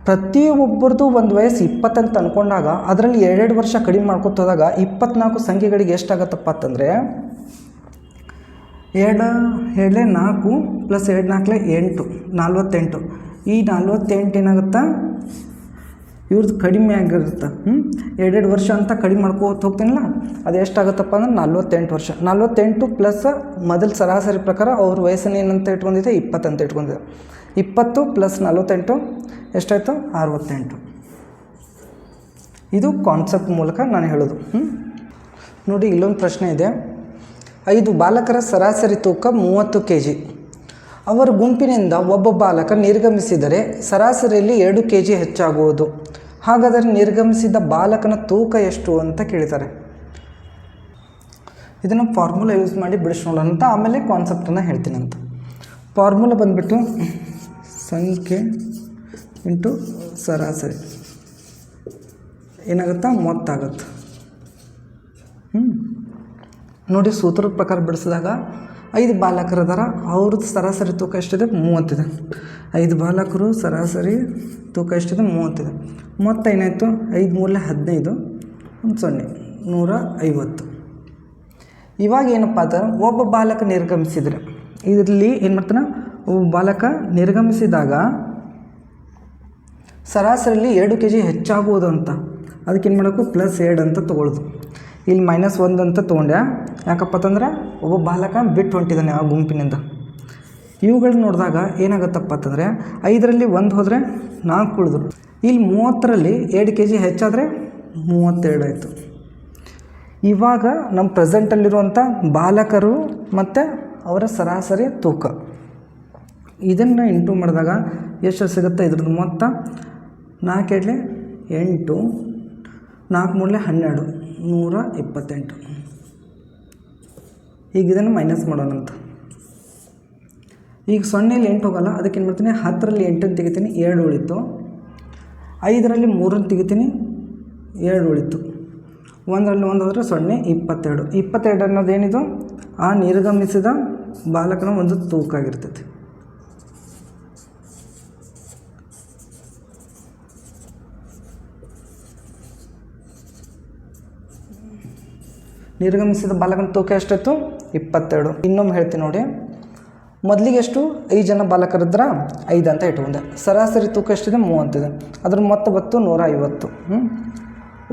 ಪ್ರತಿಯೊಬ್ಬರದ್ದು ಒಂದು ವಯಸ್ಸು 20 ಅಂತ ಅಂದ್ಕೊಂಡಾಗ ಅದರಲ್ಲಿ 2 ವರ್ಷ ಕಡಿಮೆ ಮಾಡ್ಕೊತ ಹೋದಾಗ 24 ಸಂಖ್ಯೆಗಳಿಗೆ ಎಷ್ಟಾಗತ್ತಪ್ಪ ಅಂತಂದರೆ 2 2 4 ಪ್ಲಸ್ 2 4 8 48. ಈ 48 ಏನಾಗುತ್ತಾ? ಇವ್ರದ್ದು ಕಡಿಮೆ ಆಗಿರುತ್ತೆ. 2 ವರ್ಷ ಅಂತ ಕಡಿಮೆ ಮಾಡ್ಕೋತ ಹೋಗ್ತೀನಲ್ಲ, ಅದು ಎಷ್ಟಾಗುತ್ತಪ್ಪ ಅಂದ್ರೆ 48 ವರ್ಷ. 48 ಪ್ಲಸ್ ಮೊದಲು ಸರಾಸರಿ ಪ್ರಕಾರ ಅವ್ರ ವಯಸ್ಸನ್ನು ಏನಂತ ಇಟ್ಕೊಂಡಿದೆ? 20 ಅಂತ ಇಟ್ಕೊಂಡಿದೆ. 20 ಪ್ಲಸ್ 48 ಎಷ್ಟಾಯಿತು? 68. ಇದು ಕಾನ್ಸೆಪ್ಟ್ ಮೂಲಕ ನಾನು ಹೇಳೋದು. ನೋಡಿ ಇಲ್ಲೊಂದು ಪ್ರಶ್ನೆ ಇದೆ. 5 ಬಾಲಕರ ಸರಾಸರಿ ತೂಕ 30 kg. ಅವರ ಗುಂಪಿನಿಂದ ಒಬ್ಬ ಬಾಲಕ ನಿರ್ಗಮಿಸಿದರೆ ಸರಾಸರಿಯಲ್ಲಿ 2 kg ಹೆಚ್ಚಾಗುವುದು. ಹಾಗಾದರೆ ನಿರ್ಗಮಿಸಿದ ಬಾಲಕನ ತೂಕ ಎಷ್ಟು ಅಂತ ಕೇಳಿದ್ದಾರೆ. ಇದನ್ನು ಫಾರ್ಮುಲಾ ಯೂಸ್ ಮಾಡಿ ಬಿಡಿಸಿ ನೋಡೋಣ ಅಂತ, ಆಮೇಲೆ ಕಾನ್ಸೆಪ್ಟನ್ನು ಹೇಳ್ತೀನಿ ಅಂತ. ಫಾರ್ಮುಲಾ ಬಂದುಬಿಟ್ಟು ಸಂಖ್ಯೆ ಇಂಟು ಸರಾಸರಿ ಏನಾಗುತ್ತಾ? ಮೊತ್ತ ಆಗುತ್ತೆ. ನೋಡಿ ಸೂತ್ರದ ಪ್ರಕಾರ ಬಿಡಿಸಿದಾಗ 5 ಬಾಲಕರದಾರ. ಅವ್ರದ್ದು ಸರಾಸರಿ ತೂಕ ಎಷ್ಟಿದೆ? 30 ಇದೆ. 5 ಬಾಲಕರು ಸರಾಸರಿ ತೂಕ ಎಷ್ಟಿದೆ? 30 ಇದೆ. ಮೊತ್ತ ಏನಾಯಿತು? 5 3 15 0 150. ಇವಾಗ ಏನಪ್ಪ ಅಂದ್ರೆ ಒಬ್ಬ ಬಾಲಕ ನಿರ್ಗಮಿಸಿದರೆ ಇದರಲ್ಲಿ ಏನು ಮಾಡ್ತಾನೆ? ಒಬ್ಬ ಬಾಲಕ ನಿರ್ಗಮಿಸಿದಾಗ ಸರಾಸರಿಯಲ್ಲಿ 2 kg ಹೆಚ್ಚಾಗುವುದು ಅಂತ. ಅದಕ್ಕೇನು ಮಾಡಬೇಕು? +2 ಅಂತ ತೊಗೊಳ್ಳೋದು. ಇಲ್ಲಿ -1 ಅಂತ ತೊಗೊಂಡೆ. ಯಾಕಪ್ಪ ಅಂತಂದ್ರೆ ಒಬ್ಬ ಬಾಲಕ ಬಿಟ್ಟು ಹೊಂಟಿದ್ದಾನೆ ಆ ಗುಂಪಿನಿಂದ. ಇವುಗಳನ್ನ ನೋಡಿದಾಗ ಏನಾಗುತ್ತಪ್ಪ ಅಂತಂದರೆ 5ರಲ್ಲಿ 1 ಹೋದರೆ 4 ಉಳಿದ್ರು. ಇಲ್ಲಿ 30ರಲ್ಲಿ 2 kg ಹೆಚ್ಚಾದರೆ 32 ಆಯಿತು. ಇವಾಗ ನಮ್ಮ ಪ್ರೆಸೆಂಟಲ್ಲಿರುವಂಥ ಬಾಲಕರು ಮತ್ತು ಅವರ ಸರಾಸರಿ ತೂಕ ಇದನ್ನು ಇಂಟು ಮಾಡಿದಾಗ ಎಷ್ಟು ಸಿಗುತ್ತೆ? ಇದ್ರದ್ದು ಮೊತ್ತ 4 2 8 4 3 12 128. ಈಗ ಇದನ್ನು ಮೈನಸ್ ಮಾಡೋಣಂತ. ಈಗ 0ಯಲ್ಲಿ 8 ಹೋಗಲ್ಲ. ಅದಕ್ಕೆ ಏನು ಮಾಡ್ತೀನಿ? 10ರಲ್ಲಿ 8 ತೆಗಿತೀನಿ, 7 ಉಳಿತು. 5ರಲ್ಲಿ 3 ತೆಗಿತೀನಿ, 2 ಉಳಿತು. 1ರಲ್ಲಿ 1 ಹೋದರೆ 0 22. 22 ಅನ್ನೋದೇನಿದು? ಆ ನಿರ್ಗಮಿಸಿದ ಬಾಲಕನ ಒಂದು ತೂಕ ಆಗಿರ್ತೈತಿ. ನಿರ್ಗಮಿಸಿದ ಬಾಲಕನ ತೂಕ ಎಷ್ಟಾಯಿತು? 22. ಇನ್ನೊಮ್ಮೆ ಹೇಳ್ತೀನಿ ನೋಡಿ. ಮೊದಲಿಗೆ ಎಷ್ಟು 5 ಜನ ಬಾಲಕರಿದ್ರೆ 5 ಅಂತ ಇಟ್ಕೊಂಡೆ. ಸರಾಸರಿ ತೂಕ ಎಷ್ಟಿದೆ 30 ಇದೆ. ಅದ್ರ ಮೊತ್ತ ಬತ್ತು 150.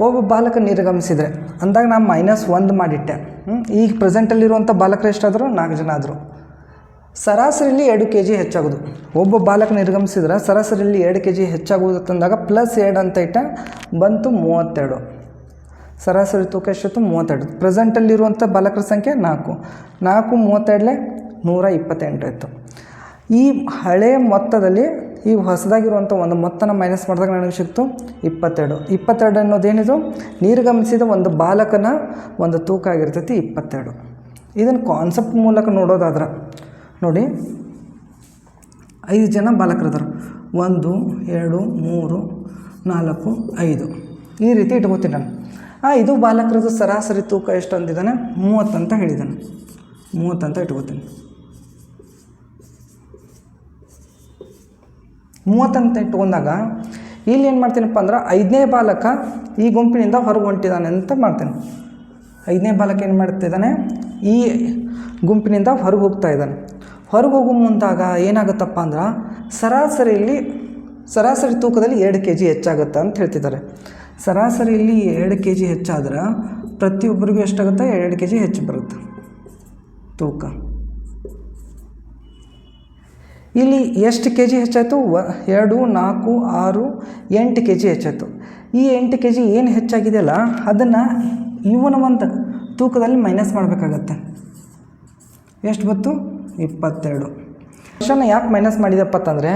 ಒಬ್ಬ ಬಾಲಕ ನಿರ್ಗಮಿಸಿದರೆ ಅಂದಾಗ ನಾನು -1 ಮಾಡಿಟ್ಟೆ. ಈಗ ಪ್ರೆಸೆಂಟಲ್ಲಿರುವಂಥ ಬಾಲಕರು ಎಷ್ಟಾದರೂ 4 ಜನ ಆದರು. ಸರಾಸರಿಯಲ್ಲಿ 2 kg ಹೆಚ್ಚಾಗೋದು. ಒಬ್ಬ ಬಾಲಕ ನಿರ್ಗಮಿಸಿದ್ರೆ ಸರಾಸರಿಯಲ್ಲಿ 2 kg ಹೆಚ್ಚಾಗುವುದು ತಂದಾಗ +2 ಅಂತ ಇಟ್ಟ ಬಂತು 32. ಸರಾಸರಿ ತೂಕ ಎಷ್ಟಿತ್ತು 32. ಪ್ರೆಸೆಂಟಲ್ಲಿರುವಂಥ ಬಾಲಕರ ಸಂಖ್ಯೆ 4. 32 128 ಆಯಿತು. ಈ ಹಳೆಯ ಮೊತ್ತದಲ್ಲಿ ಈ ಹೊಸದಾಗಿರುವಂಥ ಒಂದು ಮೊತ್ತನ ಮೈನಸ್ ಮಾಡಿದಾಗ ನನಗೆ ಸಿಕ್ತು 22. 22 ಅನ್ನೋದೇನಿದು ನಿರ್ಗಮಿಸಿದ ಒಂದು ಬಾಲಕನ ಒಂದು ತೂಕ ಆಗಿರ್ತೈತಿ 22. ಇದನ್ನು ಕಾನ್ಸೆಪ್ಟ್ ಮೂಲಕ ನೋಡೋದಾದ್ರೆ ನೋಡಿ, 5 ಜನ ಬಾಲಕರದಾರ. 1 2 3 4 5 ಈ ರೀತಿ ಇಟ್ಕೋತೀನಿ ನಾನು. ಇದು ಬಾಲಕರದ್ದು ಸರಾಸರಿ ತೂಕ ಎಷ್ಟು ಅಂದಿದ್ದಾನೆ 30 ಅಂತ ಹೇಳಿದ್ದಾನೆ. 30 ಅಂತ ಇಟ್ಕೋತೀನಿ. 30 ಅಂತ ಇಟ್ಕೊಂಡಾಗ ಇಲ್ಲಿ ಏನು ಮಾಡ್ತೀನಪ್ಪ ಅಂದ್ರೆ 5ನೇ ಬಾಲಕ ಈ ಗುಂಪಿನಿಂದ ಹೊರಗೆ ಹೊಂಟಿದ್ದಾನೆ ಅಂತ ಮಾಡ್ತೇನೆ. 5ನೇ ಬಾಲಕ ಏನು ಮಾಡ್ತಿದ್ದಾನೆ, ಈ ಗುಂಪಿನಿಂದ ಹೊರಗೆ ಹೋಗ್ತಾ ಇದ್ದಾನೆ. ಹೊರಗೆ ಹೋಗೋ ಮುಂದಾಗ ಏನಾಗುತ್ತಪ್ಪ ಅಂದ್ರೆ ಸರಾಸರಿ ತೂಕದಲ್ಲಿ 2 kg ಹೆಚ್ಚಾಗುತ್ತೆ ಅಂತ ಹೇಳ್ತಿದ್ದಾರೆ. ಸರಾಸರಿಯಲ್ಲಿ 2 kg ಹೆಚ್ಚಾದ್ರೆ ಪ್ರತಿಯೊಬ್ಬರಿಗೂ ಎಷ್ಟಾಗುತ್ತೆ 2 kg ಹೆಚ್ಚು ಬರುತ್ತೆ ತೂಕ. ಇಲ್ಲಿ ಎಷ್ಟು kg ಹೆಚ್ಚಾಯಿತು 2 4 6 8 kg ಹೆಚ್ಚಾಯಿತು. ಈ 8 kg ಏನು ಹೆಚ್ಚಾಗಿದೆಯಲ್ಲ ಅದನ್ನು ಇವನ ಒಂದು ತೂಕದಲ್ಲಿ ಮೈನಸ್ ಮಾಡಬೇಕಾಗತ್ತೆ. ಎಷ್ಟು ಬಂತು 22. ಕ್ವಶನ್ ಯಾಕೆ ಮೈನಸ್ ಮಾಡಿದಪ್ಪ ಅಂತಂದರೆ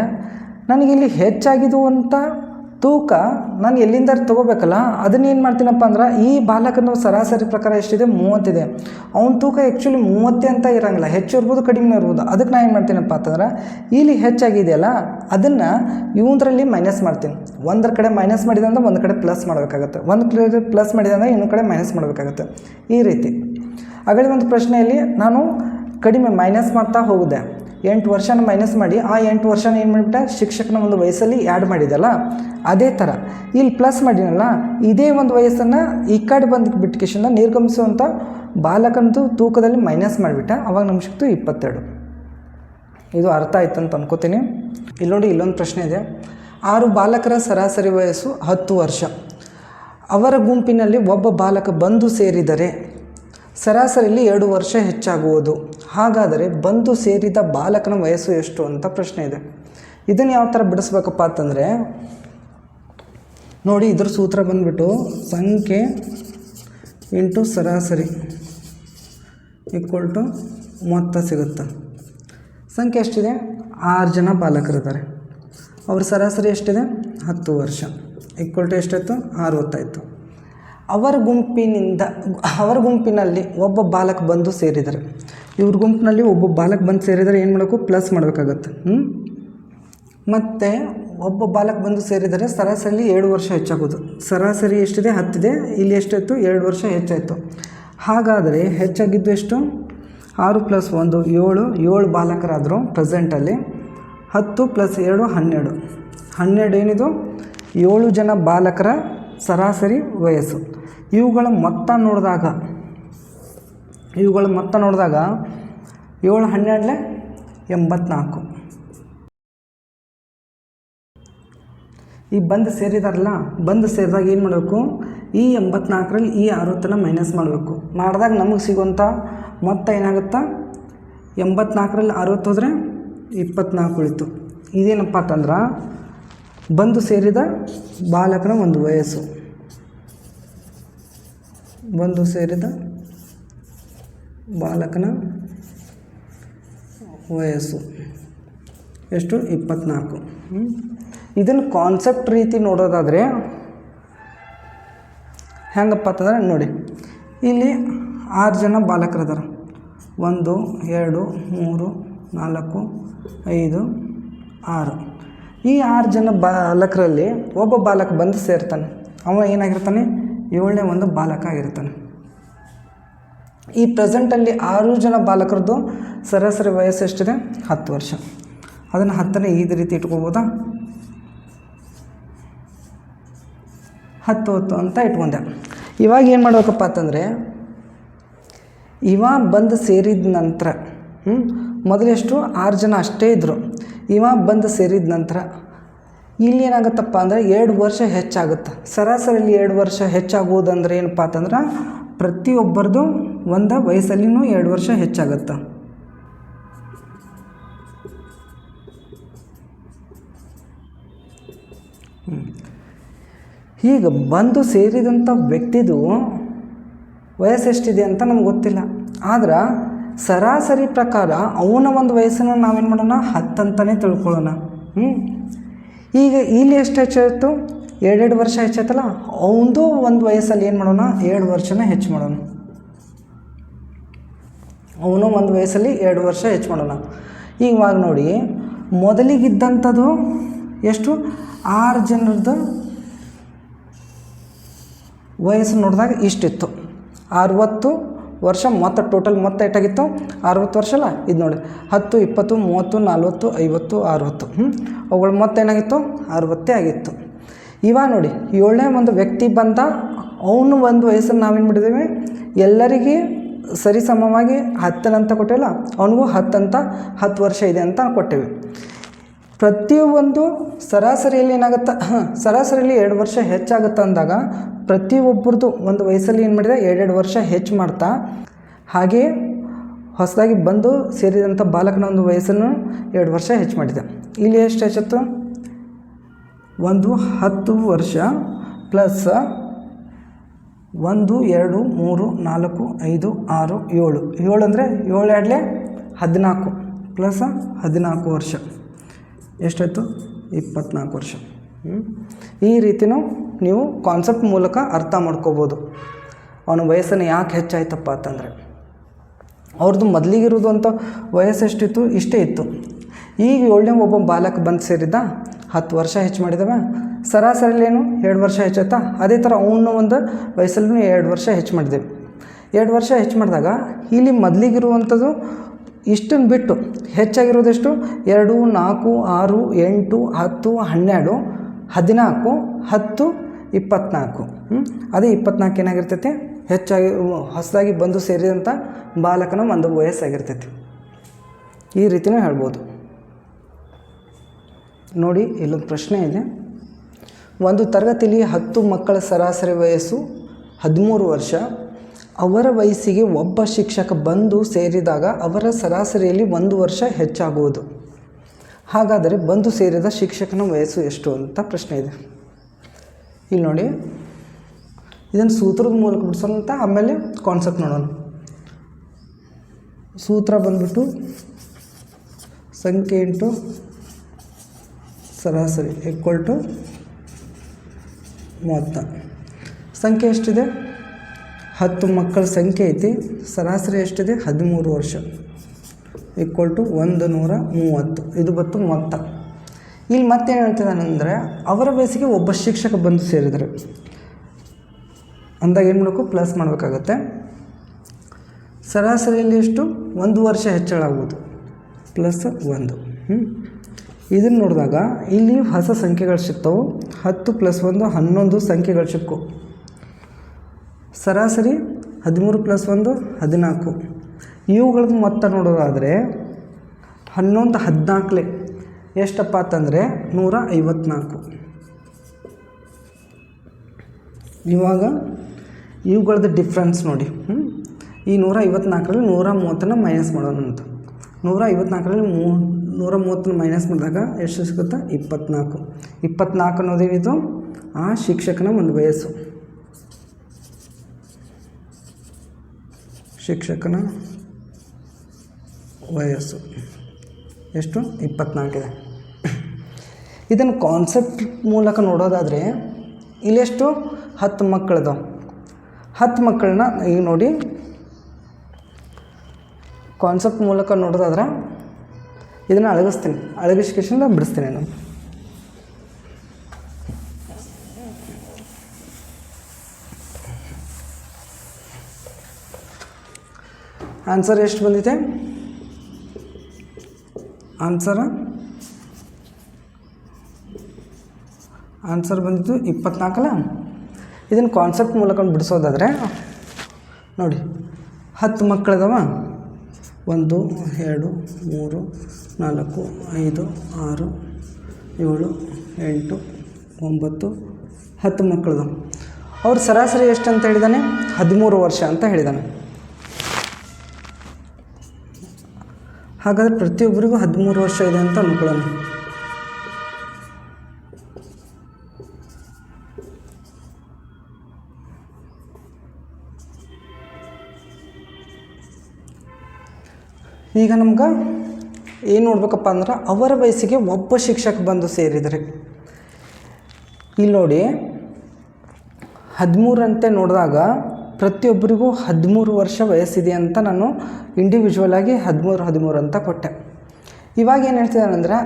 ನನಗಿಲ್ಲಿ ಹೆಚ್ಚಾಗಿರುವಂಥ ತೂಕ ನಾನು ಎಲ್ಲಿಂದ ತೊಗೋಬೇಕಲ್ಲ, ಅದನ್ನೇನು ಮಾಡ್ತೀನಪ್ಪ ಅಂದ್ರೆ ಈ ಬಾಲಕನ ಸರಾಸರಿ ಪ್ರಕಾರ ಎಷ್ಟಿದೆ 30 ಇದೆ. ಅವನ ತೂಕ ಆ್ಯಕ್ಚುಲಿ 30 ಅಂತ ಇರೋಂಗಿಲ್ಲ, ಹೆಚ್ಚು ಇರ್ಬೋದು ಕಡಿಮೆ ಇರ್ಬೋದು. ಅದಕ್ಕೆ ನಾನು ಏನು ಮಾಡ್ತೀನಪ್ಪ ಅಂತಂದ್ರೆ ಇಲ್ಲಿ ಹೆಚ್ಚಾಗಿದೆಯಲ್ಲ ಅದನ್ನು ಇವನರಲ್ಲಿ ಮೈನಸ್ ಮಾಡ್ತೀನಿ. ಒಂದರ ಕಡೆ ಮೈನಸ್ ಮಾಡಿದೆ ಅಂದ್ರೆ ಒಂದು ಕಡೆ ಪ್ಲಸ್ ಮಾಡಬೇಕಾಗತ್ತೆ, ಒಂದು ಕಡೆ ಪ್ಲಸ್ ಮಾಡಿದೆ ಅಂದರೆ ಇನ್ನೊಂದು ಕಡೆ ಮೈನಸ್ ಮಾಡಬೇಕಾಗತ್ತೆ. ಈ ರೀತಿ ಆಗಲೇ ಒಂದು ಪ್ರಶ್ನೆಯಲ್ಲಿ ನಾನು ಕಡಿಮೆ ಮೈನಸ್ ಮಾಡ್ತಾ ಹೋಗಿದೆ. 8 ವರ್ಷನ ಮೈನಸ್ ಮಾಡಿ ಆ 8 ವರ್ಷನ ಏನು ಮಾಡಿಬಿಟ್ಟೆ ಶಿಕ್ಷಕನ ಒಂದು ವಯಸ್ಸಲ್ಲಿ ಆ್ಯಡ್ ಮಾಡಿದಲ್ಲ, ಅದೇ ಥರ ಇಲ್ಲಿ ಪ್ಲಸ್ ಮಾಡಿನಲ್ಲ, ಇದೇ ಒಂದು ವಯಸ್ಸನ್ನು ಈ ಕಡೆ ಬಂದು ಬಿಟ್ಟಿಕೆಶನ್ನ ನಿರ್ಗಮಿಸುವಂಥ ಬಾಲಕಂದು ತೂಕದಲ್ಲಿ ಮೈನಸ್ ಮಾಡಿಬಿಟ್ಟೆ. ಅವಾಗ ನಮ್ಗೆ ಸಿಕ್ತು 22. ಇದು ಅರ್ಥ ಆಯ್ತು ಅಂತ ಅನ್ಕೋತೀನಿ. ಇಲ್ಲಿ ನೋಡಿ, ಇಲ್ಲೊಂದು ಪ್ರಶ್ನೆ ಇದೆ. 6 ಬಾಲಕರ ಸರಾಸರಿ ವಯಸ್ಸು 10 ವರ್ಷ. ಅವರ ಗುಂಪಿನಲ್ಲಿ ಒಬ್ಬ ಬಾಲಕ ಬಂದು ಸೇರಿದರೆ ಸರಾಸರಿಯಲ್ಲಿ 2 ವರ್ಷ ಹೆಚ್ಚಾಗುವುದು. ಹಾಗಾದರೆ ಬಂದು ಸೇರಿದ ಬಾಲಕನ ವಯಸ್ಸು ಎಷ್ಟು ಅಂತ ಪ್ರಶ್ನೆ ಇದೆ. ಇದನ್ನು ಯಾವ ಥರ ಬಿಡಿಸ್ಬೇಕಪ್ಪ ಅಂತಂದರೆ ನೋಡಿ, ಇದ್ರ ಸೂತ್ರ ಬಂದುಬಿಟ್ಟು ಸಂಖ್ಯೆ ಇಂಟು ಸರಾಸರಿ ಈಕ್ವಲ್ ಟು ಮೊತ್ತ ಸಿಗುತ್ತೆ. ಸಂಖ್ಯೆ ಎಷ್ಟಿದೆ 6 ಜನ ಬಾಲಕರಿದ್ದಾರೆ. ಅವ್ರ ಸರಾಸರಿ ಎಷ್ಟಿದೆ 10 ವರ್ಷ ಈಕ್ವಲ್ ಟು ಎಷ್ಟಾಯಿತು 60 ಆಯಿತು. ಅವರ ಗುಂಪಿನಲ್ಲಿ ಒಬ್ಬ ಬಾಲಕ ಬಂದು ಸೇರಿದರೆ, ಇವ್ರ ಗುಂಪಿನಲ್ಲಿ ಒಬ್ಬ ಬಾಲಕ ಬಂದು ಸೇರಿದರೆ ಏನು ಮಾಡಬೇಕು ಪ್ಲಸ್ ಮಾಡಬೇಕಾಗತ್ತೆ. ಮತ್ತು ಒಬ್ಬ ಬಾಲಕ ಬಂದು ಸೇರಿದರೆ ಸರಾಸರಿ 7 ವರ್ಷ ಹೆಚ್ಚಾಗೋದು. ಸರಾಸರಿ ಎಷ್ಟಿದೆ 10 ಇದೆ, ಇಲ್ಲಿ ಎಷ್ಟಾಯಿತು 2 ವರ್ಷ ಹೆಚ್ಚಾಯಿತು. ಹಾಗಾದರೆ ಹೆಚ್ಚಾಗಿದ್ದು ಎಷ್ಟು 6 + 1 7 ಬಾಲಕರಾದರು ಪ್ರೆಸೆಂಟಲ್ಲಿ. 10 + 7 12. 12 ಏನಿದು 7 ಜನ ಬಾಲಕರ ಸರಾಸರಿ ವಯಸ್ಸು. ಇವುಗಳ ಮೊತ್ತ ನೋಡಿದಾಗ 7 12 84. ಈ ಬಂದು ಸೇರಿದಾರಲ್ಲ, ಬಂದು ಸೇರಿದಾಗ ಏನು ಮಾಡಬೇಕು, ಈ 84ರಲ್ಲಿ ಈ 60 ಮೈನಸ್ ಮಾಡಬೇಕು. ಮಾಡಿದಾಗ ನಮಗೆ ಸಿಗುವಂಥ ಮೊತ್ತ ಏನಾಗುತ್ತಾ 84ರಲ್ಲಿ 60 ಹೋದರೆ 24 ಉಳಿತು. ಇದೇನಪ್ಪ ಅಂತಂದ್ರೆ ಬಂದು ಸೇರಿದ ಬಾಲಕನ ಒಂದು ವಯಸ್ಸು. ಬಂದು ಸೇರಿದ ಬಾಲಕನ ವಯಸ್ಸು ಎಷ್ಟು 24. ಇದನ್ನು ಕಾನ್ಸೆಪ್ಟ್ ರೀತಿ ನೋಡೋದಾದರೆ ಹೆಂಗಪ್ಪ ಅಂತಂದರೆ ನೋಡಿ, ಇಲ್ಲಿ 6 ಜನ ಬಾಲಕರಿದಾರ. 1 2 3 4 5 6. ಈ 6 ಜನ ಬಾಲಕರಲ್ಲಿ ಒಬ್ಬ ಬಾಲಕ ಬಂದು ಸೇರ್ತಾನೆ. ಅವ ಏನಾಗಿರ್ತಾನೆ 7ನೇ ಒಂದು ಬಾಲಕ ಆಗಿರ್ತಾನೆ. ಈ ಪ್ರೆಸೆಂಟಲ್ಲಿ 6 ಜನ ಬಾಲಕರದ್ದು ಸರಾಸರಿ ವಯಸ್ಸು ಎಷ್ಟಿದೆ 10 ವರ್ಷ. ಅದನ್ನು 10ನೇ ಈ ರೀತಿ ಇಟ್ಕೋಬೋದಾ, 10 ಅಂತ ಇಟ್ಕೊಂಡೆ. ಇವಾಗ ಏನು ಮಾಡಬೇಕಪ್ಪ ಅಂತಂದರೆ ಇವ ಬಂದು ಸೇರಿದ ನಂತರ ಮೊದಲೆಷ್ಟು 6 ಜನ ಅಷ್ಟೇ ಇದ್ದರು. ಇವ ಬಂದು ಸೇರಿದ ನಂತರ ಇಲ್ಲಿ ಏನಾಗುತ್ತಪ್ಪ ಅಂದರೆ 2 ವರ್ಷ ಹೆಚ್ಚಾಗುತ್ತೆ. ಸರಾಸರಿಯಲ್ಲಿ 2 ವರ್ಷ ಹೆಚ್ಚಾಗುವುದಂದ್ರೆ ಏನಪ್ಪ ಅಂತಂದ್ರೆ ಪ್ರತಿಯೊಬ್ಬರದು ಒಂದು ವಯಸ್ಸಲ್ಲಿನೂ 2 ವರ್ಷ ಹೆಚ್ಚಾಗುತ್ತೆ. ಈಗ ಬಂದು ಸೇರಿದಂಥ ವ್ಯಕ್ತಿದು ವಯಸ್ಸು ಎಷ್ಟಿದೆ ಅಂತ ನಮ್ಗೆ ಗೊತ್ತಿಲ್ಲ. ಆದ್ರೆ ಸರಾಸರಿ ಪ್ರಕಾರ ಅವನ ಒಂದು ವಯಸ್ಸನ್ನು ನಾವೇನು ಮಾಡೋಣ 10 ಅಂತಲೇ ತಿಳ್ಕೊಳ್ಳೋಣ. ಈಗ ಇಲ್ಲಿ ಎಷ್ಟು ಹೆಚ್ಚಾಯಿತು? 2 ವರ್ಷ ಹೆಚ್ಚಾಯ್ತಲ್ಲ, ಅವನದು ಒಂದು ವಯಸ್ಸಲ್ಲಿ ಏನು ಮಾಡೋಣ 2 ವರ್ಷನ ಹೆಚ್ಚು ಮಾಡೋಣ. ಅವನು ಒಂದು ವಯಸ್ಸಲ್ಲಿ 2 ವರ್ಷ ಹೆಚ್ಚು ಮಾಡೋಣ. ಇವಾಗ ನೋಡಿ, ಮೊದಲಿಗಿದ್ದಂಥದ್ದು ಎಷ್ಟು 6 ಜನರದ್ದು ವಯಸ್ಸು ನೋಡಿದಾಗ ಇಷ್ಟಿತ್ತು, 60 ವರ್ಷ. ಮೊತ್ತ ಟೋಟಲ್ ಮೊತ್ತ ಎಷ್ಟಾಗಿತ್ತು? 60 ವರ್ಷ ಅಲ್ಲ. ಇದು ನೋಡಿ 10, 20, 30, 40, 50, 60. ಅವುಗಳ ಮೊತ್ತ ಏನಾಗಿತ್ತು? 60 ಆಗಿತ್ತು. ಇವಾಗ ನೋಡಿ 7ನೇ ಒಂದು ವ್ಯಕ್ತಿ ಬಂದ, ಅವನು ಒಂದು ವಯಸ್ಸನ್ನು ನಾವೇನು ಮಾಡಿದ್ದೇವೆ ಎಲ್ಲರಿಗೆ ಸರಿಸಮವಾಗಿ 10 ಅಂತ ಕೊಟ್ಟೇವಲ್ಲ, ಅವನಿಗೂ 10 ಅಂತ 10 ವರ್ಷ ಇದೆ ಅಂತ ಕೊಟ್ಟೇವೆ. ಪ್ರತಿಯೊಂದು ಸರಾಸರಿಯಲ್ಲಿ ಏನಾಗುತ್ತೆ? ಸರಾಸರಿಯಲ್ಲಿ 2 ವರ್ಷ ಹೆಚ್ಚಾಗುತ್ತೆ ಅಂದಾಗ ಪ್ರತಿಯೊಬ್ಬರದು ಒಂದು ವಯಸ್ಸಲ್ಲಿ ಏನು ಮಾಡಿದೆ 2 ವರ್ಷ ಹೆಚ್ಚು ಮಾಡ್ತಾ, ಹಾಗೆಯೇ ಹೊಸದಾಗಿ ಬಂದು ಸೇರಿದಂಥ ಬಾಲಕನ ಒಂದು ವಯಸ್ಸನ್ನು 2 ವರ್ಷ ಹೆಚ್ಚು ಮಾಡಿದೆ. ಇಲ್ಲಿ ಎಷ್ಟು ಹೆಚ್ಚಿತ್ತು? ಒಂದು 10 ವರ್ಷ ಪ್ಲಸ್ 1, 2, 3, 4, 5, 6, 7. 7 ಅಂದರೆ 7 2 14 ಪ್ಲಸ್ 14 ವರ್ಷ ಎಷ್ಟಾಯಿತು? 24 ವರ್ಷ. ಈ ರೀತಿಯೂ ನೀವು ಕಾನ್ಸೆಪ್ಟ್ ಮೂಲಕ ಅರ್ಥ ಮಾಡ್ಕೋಬೋದು ಅವನ ವಯಸ್ಸನ್ನು ಯಾಕೆ ಹೆಚ್ಚಾಯ್ತಪ್ಪ ಅಂತಂದರೆ. ಅವ್ರದ್ದು ಮೊದಲಿಗಿರೋದು ಅಂತ ವಯಸ್ಸು ಎಷ್ಟಿತ್ತು? ಇಷ್ಟೇ ಇತ್ತು. ಈಗ 7ನೇ ಒಬ್ಬ ಬಾಲಕ ಬಂದು ಸೇರಿದ್ದ, 10 ವರ್ಷ ಹೆಚ್ಚು ಮಾಡಿದ್ದಾವೆ. ಸರಾಸರಿಲೇನು 2 ವರ್ಷ ಹೆಚ್ಚಾಯ್ತಾ? ಅದೇ ಥರ ಅವನು ಒಂದು ವಯಸ್ಸಲ್ಲೂ 2 ವರ್ಷ ಹೆಚ್ಚು ಮಾಡಿದ್ದೇವೆ. 2 ವರ್ಷ ಹೆಚ್ಚು ಮಾಡಿದಾಗ ಇಲ್ಲಿ ಮೊದಲಿಗಿರುವಂಥದ್ದು ಇಷ್ಟನ್ನು ಬಿಟ್ಟು ಹೆಚ್ಚಾಗಿರೋದೆಷ್ಟು? 2, 4, 6, 8, 10, 12, 14, 10, 24. ಅದೇ 24 ಏನಾಗಿರ್ತೈತಿ? ಹೆಚ್ಚಾಗಿ ಹೊಸದಾಗಿ ಬಂದು ಸೇರಿದಂಥ ಬಾಲಕನ ಒಂದು ವಯಸ್ಸಾಗಿರ್ತೈತಿ. ಈ ರೀತಿಯೂ ಹೇಳ್ಬೋದು. ನೋಡಿ, ಇಲ್ಲೊಂದು ಪ್ರಶ್ನೆ ಇದೆ. ಒಂದು ತರಗತಿಯಲ್ಲಿ 10 ಮಕ್ಕಳ ಸರಾಸರಿ ವಯಸ್ಸು 13 ವರ್ಷ. ಅವರ ವಯಸ್ಸಿಗೆ ಒಬ್ಬ ಶಿಕ್ಷಕ ಬಂದು ಸೇರಿದಾಗ ಅವರ ಸರಾಸರಿಯಲ್ಲಿ 1 ವರ್ಷ ಹೆಚ್ಚಾಗುವುದು. ಹಾಗಾದರೆ ಬಂದು ಸೇರಿದ ಶಿಕ್ಷಕನ ವಯಸ್ಸು ಎಷ್ಟು ಅಂತ ಪ್ರಶ್ನೆ ಇದೆ. ಇಲ್ಲಿ ನೋಡಿ, ಇದನ್ನು ಸೂತ್ರದ ಮೂಲಕ ಬಿಡಿಸೋಣ, ಆಮೇಲೆ ಕಾನ್ಸೆಪ್ಟ್ ನೋಡೋಣ. ಸೂತ್ರ ಬಂದ್ಬಿಟ್ಟು ಸಂಖ್ಯೆ ಇಂಟು ಸರಾಸರಿ = ಮೊತ್ತ. ಸಂಖ್ಯೆ ಎಷ್ಟಿದೆ? 10 ಮಕ್ಕಳ ಸಂಖ್ಯೆ ಐತಿ. ಸರಾಸರಿ ಎಷ್ಟಿದೆ? 13 ವರ್ಷ = 130. ಇದು ಬತ್ತು ಮೊತ್ತ. ಇಲ್ಲಿ ಮತ್ತೇನು ಹೇಳ್ತಿದ್ದಾನೆಂದರೆ, ಅವರ ವಯಸ್ಸಿಗೆ ಒಬ್ಬ ಶಿಕ್ಷಕ ಬಂದು ಸೇರಿದರು ಅಂದಾಗ ಏನು ಮಾಡಬೇಕು? ಪ್ಲಸ್ ಮಾಡಬೇಕಾಗತ್ತೆ. ಸರಾಸರಿಯಲ್ಲಿ ಎಷ್ಟು? 1 ವರ್ಷ ಹೆಚ್ಚಳ ಆಗುವುದು, +1. ಇದನ್ನು ನೋಡಿದಾಗ ಇಲ್ಲಿ ಹೊಸ ಸಂಖ್ಯೆಗಳು ಸಿಗ್ತವೆ. 10 + 1 11 ಸಂಖ್ಯೆಗಳು ಸಿಕ್ಕು. ಸರಾಸರಿ 13 + 1 14. ಇವುಗಳದ್ದು ಮೊತ್ತ ನೋಡೋದಾದರೆ 11 14 ಎಷ್ಟಪ್ಪ ಅಂತಂದರೆ 154. ಇವಾಗ ಇವುಗಳದ್ದು ಡಿಫ್ರೆನ್ಸ್ ನೋಡಿ. ಈ 154ರಲ್ಲಿ 130 ಮೈನಸ್ ಮಾಡೋಣ ಅಂತ. 154ರಲ್ಲಿ 130 ಮೈನಸ್ ಮಾಡಿದಾಗ ಎಷ್ಟು ಸಿಗುತ್ತೆ? 24. 24 ಅನ್ನೋದೇನಿದು? ಆ ಶಿಕ್ಷಕನ ಒಂದು ವಯಸ್ಸು. ಶಿಕ್ಷಕನ ವಯಸ್ಸು ಎಷ್ಟು? 24 ಇದೆ. ಇದನ್ನು ಕಾನ್ಸೆಪ್ಟ್ ಮೂಲಕ ನೋಡೋದಾದರೆ ಇಲ್ಲೆಷ್ಟು? 10 ಮಕ್ಕಳದು. 10 ಮಕ್ಕಳನ್ನ ಈಗ ನೋಡಿ, ಕಾನ್ಸೆಪ್ಟ್ ಮೂಲಕ ನೋಡೋದಾದ್ರೆ ಇದನ್ನು ಅಳಗಿಸ್ತೀನಿ, ಅಳಗಿಸ್ಕೇಶನ್ ಬಿಡಿಸ್ತೀನಿ ನಾನು. ಆನ್ಸರ್ ಎಷ್ಟು ಬಂದಿದೆ? ಆನ್ಸರ್ ಬಂದಿದ್ದು 24 ಅಲ್ಲ. ಇದನ್ನು ಕಾನ್ಸೆಪ್ಟ್ ಮೂಲಕ ಬಿಡಿಸೋದಾದರೆ ನೋಡಿ, 10 ಮಕ್ಕಳದವ, 1 2 3 4 5 6 7 8 9 10 ಮಕ್ಕಳದು. ಅವ್ರ ಸರಾಸರಿ ಎಷ್ಟು ಅಂತ ಹೇಳಿದ್ದಾನೆ? 13 ವರ್ಷ ಅಂತ ಹೇಳಿದ್ದಾನೆ. ಹಾಗಾದರೆ ಪ್ರತಿಯೊಬ್ಬರಿಗೂ 13 ವರ್ಷ ಇದೆ ಅಂತ ಅಂದ್ಕೊಳ್ಳೋಣ. ಈಗ ನಮ್ಗೆ ಏನು ನೋಡ್ಬೇಕಪ್ಪ ಅಂದ್ರೆ ಅವರ ವಯಸ್ಸಿಗೆ ಒಬ್ಬ ಶಿಕ್ಷಕ ಬಂದು ಸೇರಿದರೆ, ಇಲ್ಲಿ ನೋಡಿ 13 ಅಂತ ನೋಡಿದಾಗ ಪ್ರತಿಯೊಬ್ಬರಿಗೂ 13 ವರ್ಷ ವಯಸ್ಸಿದೆ ಅಂತ ನಾನು ಇಂಡಿವಿಜುವಲ್ ಆಗಿ 13 ಅಂತ ಕೊಟ್ಟೆ. ಇವಾಗ ಏನು ಹೇಳ್ತಿದ್ದಾನೆ ಅಂದ್ರೆ